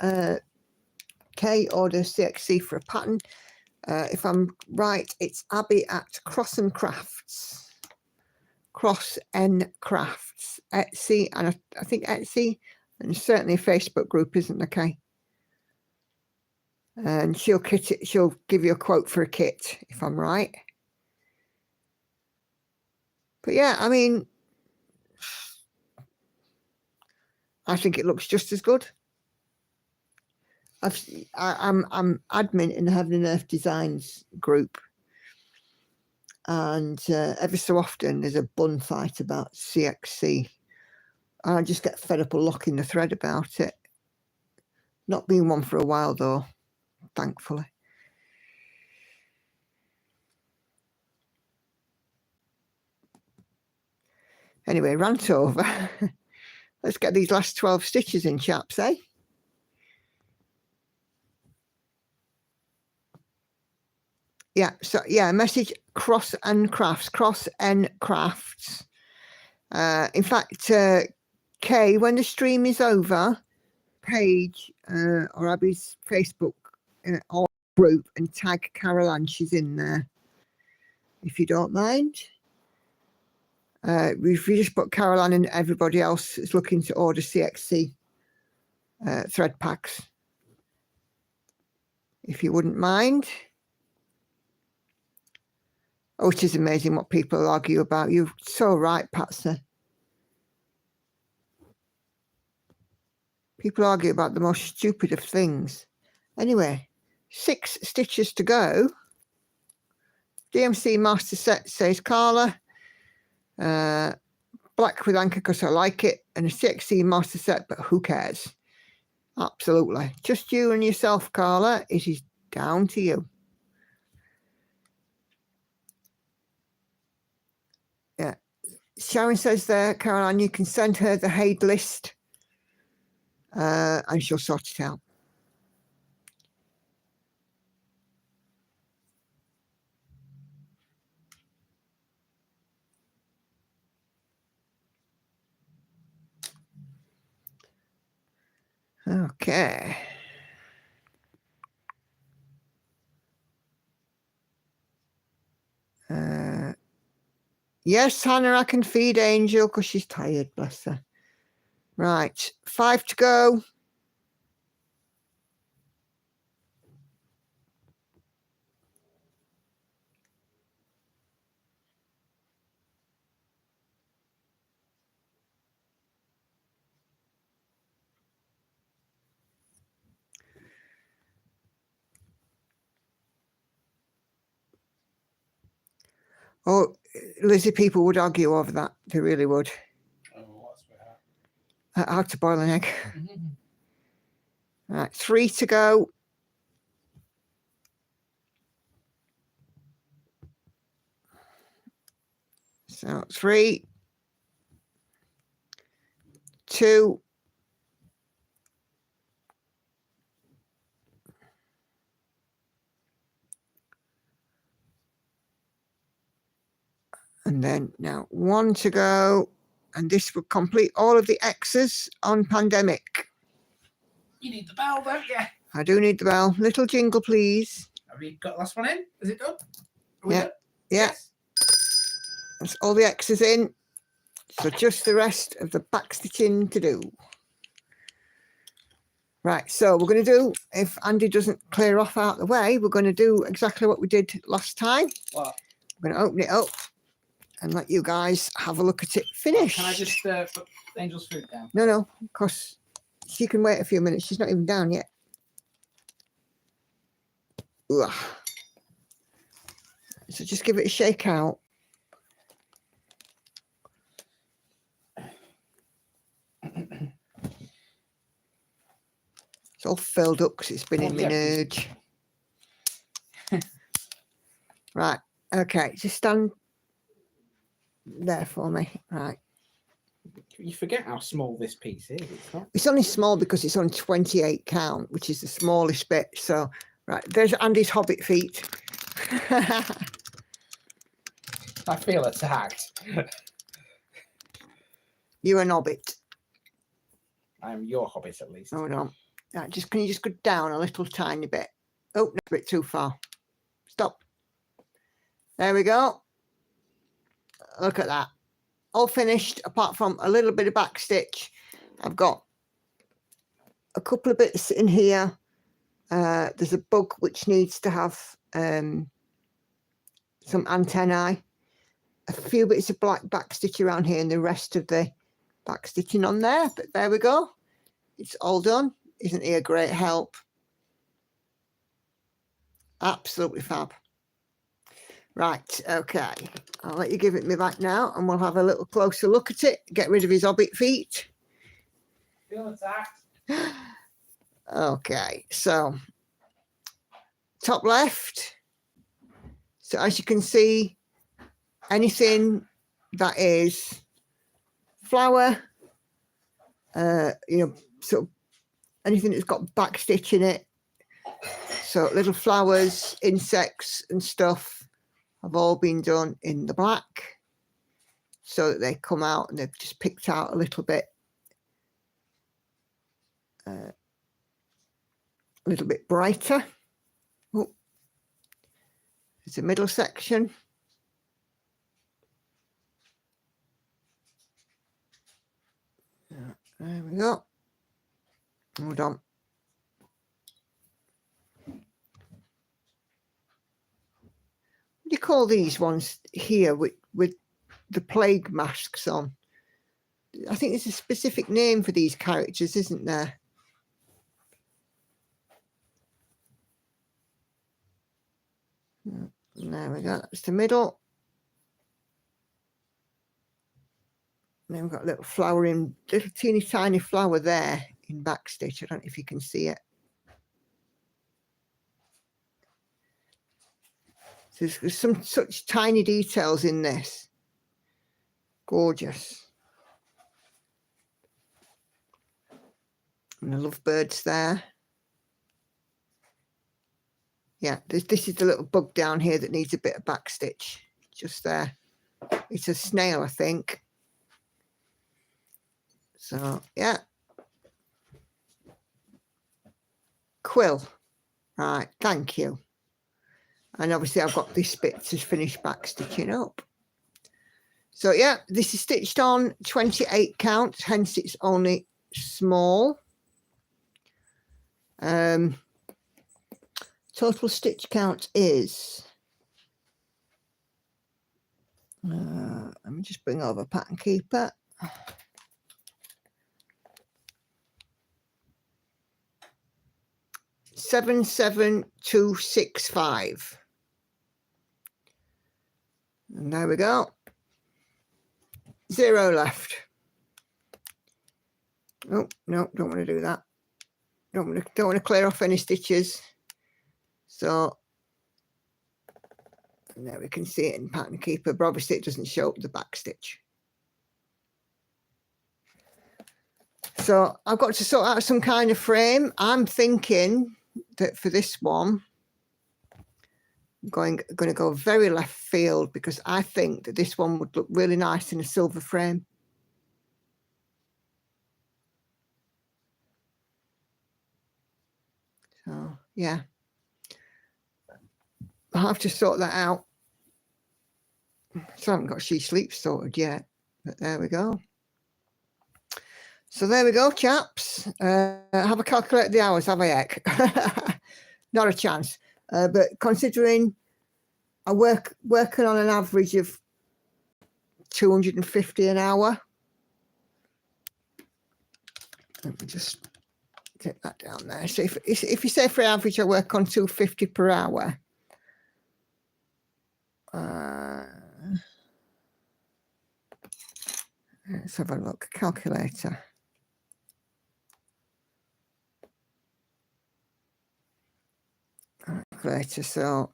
Kay order CXC for a pattern? If I'm right, it's Abby at Cross and Crafts. Cross N Crafts. Etsy, and I think Etsy, and certainly a Facebook group, isn't there, Kay? And she'll give you a quote for a kit, if I'm right. But yeah, I mean, I think it looks just as good. I'm admin in the Heaven and Earth Designs group, and every so often there's a bun fight about CXC. And I just get fed up of locking the thread about it. Not been one for a while though, thankfully. Anyway, rant over. Let's get these last 12 stitches in, chaps, eh? Yeah, so yeah, message Cross N Crafts. In fact, Kay, when the stream is over, page or Abby's Facebook or group and tag Carol Ann, she's in there, if you don't mind. If you just put Carol Ann and everybody else is looking to order CXC thread packs, if you wouldn't mind. Oh, it is amazing what people argue about. You're so right, Patsy. People argue about the most stupid of things. Anyway, 6 stitches to go. DMC Master Set, says Carla. Black with anchor because I like it. And a CXC Master Set, but who cares? Absolutely. Just you and yourself, Carla. It is down to you. Yeah. Sharon says there, Caroline, you can send her the Haid list and she'll sort it out. Okay. Yes, Hannah, I can feed Angel because she's tired, bless her. Right, 5 to go. Oh, Lizzie, people would argue over that. They really would. Oh, what's that? How to boil an egg. Mm-hmm. Right, 3 to go. So 3, 2, and then now 1 to go. And this will complete all of the X's on Pandemic. You need the bell, don't you? I do need the bell. Little jingle, please. Have you got the last one in? Is it done? Are we Yeah. done? Yeah. Yes. That's all the X's in. So just the rest of the back stitching to do. Right, so we're going to do, if Andy doesn't clear off out the way, we're going to do exactly what we did last time. What? We're going to open it up and let you guys have a look at it finish. Can I just put Angel's food down? No, because she can wait a few minutes. She's not even down yet. Ugh. So just give it a shake out. It's all filled up because it's been in my nudge. Right, okay, just stand there for me. Right. You forget how small this piece is. It's only small because it's on 28 count, which is the smallest bit. So, right, there's Andy's hobbit feet. I feel attacked. You're an hobbit. I'm your hobbit, at least. Hold on. Right, can you just go down a little tiny bit? Oh, no, a bit too far. Stop. There we go. Look at that. All finished, apart from a little bit of back stitch. I've got a couple of bits in here. There's a bug which needs to have some antennae. a few bits of black back stitch around here and the rest of the back stitching on there, but there we go. It's all done. Isn't he a great help? Absolutely fab. Right, okay. I'll let you give it me back now and we'll have a little closer look at it. Get rid of his hobbit feet. Feel attacked. Okay, so top left. So as you can see, anything that is flower, you know, sort of anything that's got back stitch in it. So little flowers, insects and stuff have all been done in the black so that they come out and they've just picked out a little bit brighter. Oh, there's a middle section. There we go. Hold on. What do you call these ones here with the plague masks on? I think there's a specific name for these characters, isn't there? There we go. That's the middle. And then we've got a little flowering, little teeny tiny flower there in backstitch. I don't know if you can see it. So there's some such tiny details in this. Gorgeous. And the lovebirds there. Yeah, this is the little bug down here that needs a bit of backstitch. Just there. It's a snail, I think. So, yeah. Quill. Right, thank you. And obviously I've got this bit to finish back stitching up. So, yeah, this is stitched on 28 count, hence it's only small. Total stitch count is... let me just bring over Pattern Keeper. 77265. And there we go. 0 left. Oh no, don't want to do that. Don't want to clear off any stitches. So and there we can see it in Pattern Keeper, but obviously it doesn't show up the back stitch. So I've got to sort out some kind of frame. I'm thinking that for this one, I'm going to go very left field because I think that this one would look really nice in a silver frame. So yeah, I'll have to sort that out. So I haven't got She Sleeps sorted yet, but there we go. So there we go, chaps. Have I calculated the hours? Have I, heck? Not a chance. But considering I working on an average of 250 an hour, let me just get that down there. So if you say for average, I work on 250 per hour. Let's have a look. Calculator. Calculator. So,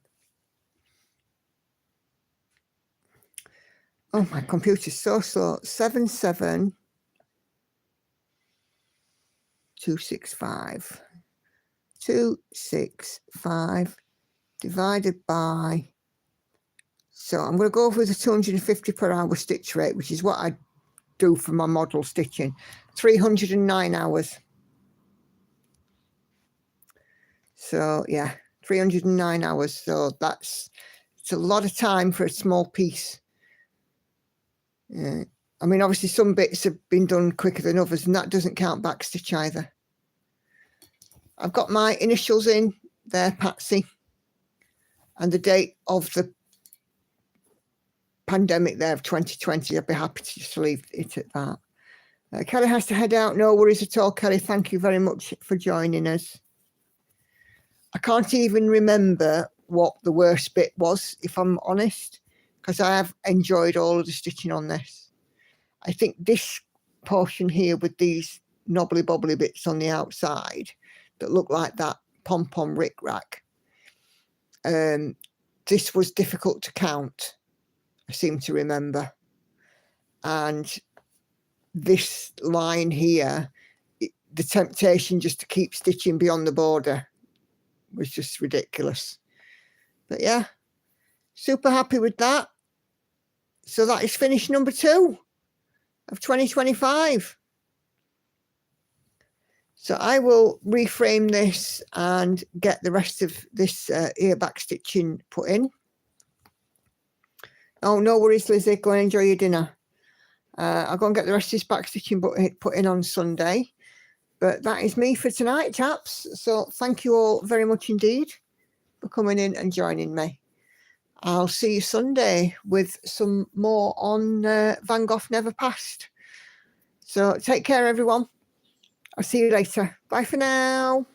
oh, my computer's so slow. 77265. 265 divided by. So I'm going to go with the 250 per hour stitch rate, which is what I do for my model stitching. 309 hours. So yeah, 309 hours. So it's a lot of time for a small piece. I mean, obviously some bits have been done quicker than others, and that doesn't count back stitch either. I've got my initials in there, Patsy, and the date of the pandemic there of 2020, I'd be happy to just leave it at that. Kelly has to head out. No worries at all, Kelly. Thank you very much for joining us. I can't even remember what the worst bit was, if I'm honest, because I have enjoyed all of the stitching on this. I think this portion here with these knobbly bobbly bits on the outside that look like that pom-pom rick-rack, this was difficult to count, I seem to remember. And this line here, the temptation just to keep stitching beyond the border was just ridiculous. But yeah, super happy with that. So that is finish number 2 of 2025. So I will reframe this and get the rest of this ear back stitching put in. Oh, no worries, Lizzie. Go and enjoy your dinner. I'll go and get the rest of this back stitching put in on Sunday. But that is me for tonight, chaps. So thank you all very much indeed for coming in and joining me. I'll see you Sunday with some more on Van Gogh Never Passed. So take care, everyone. I'll see you later. Bye for now.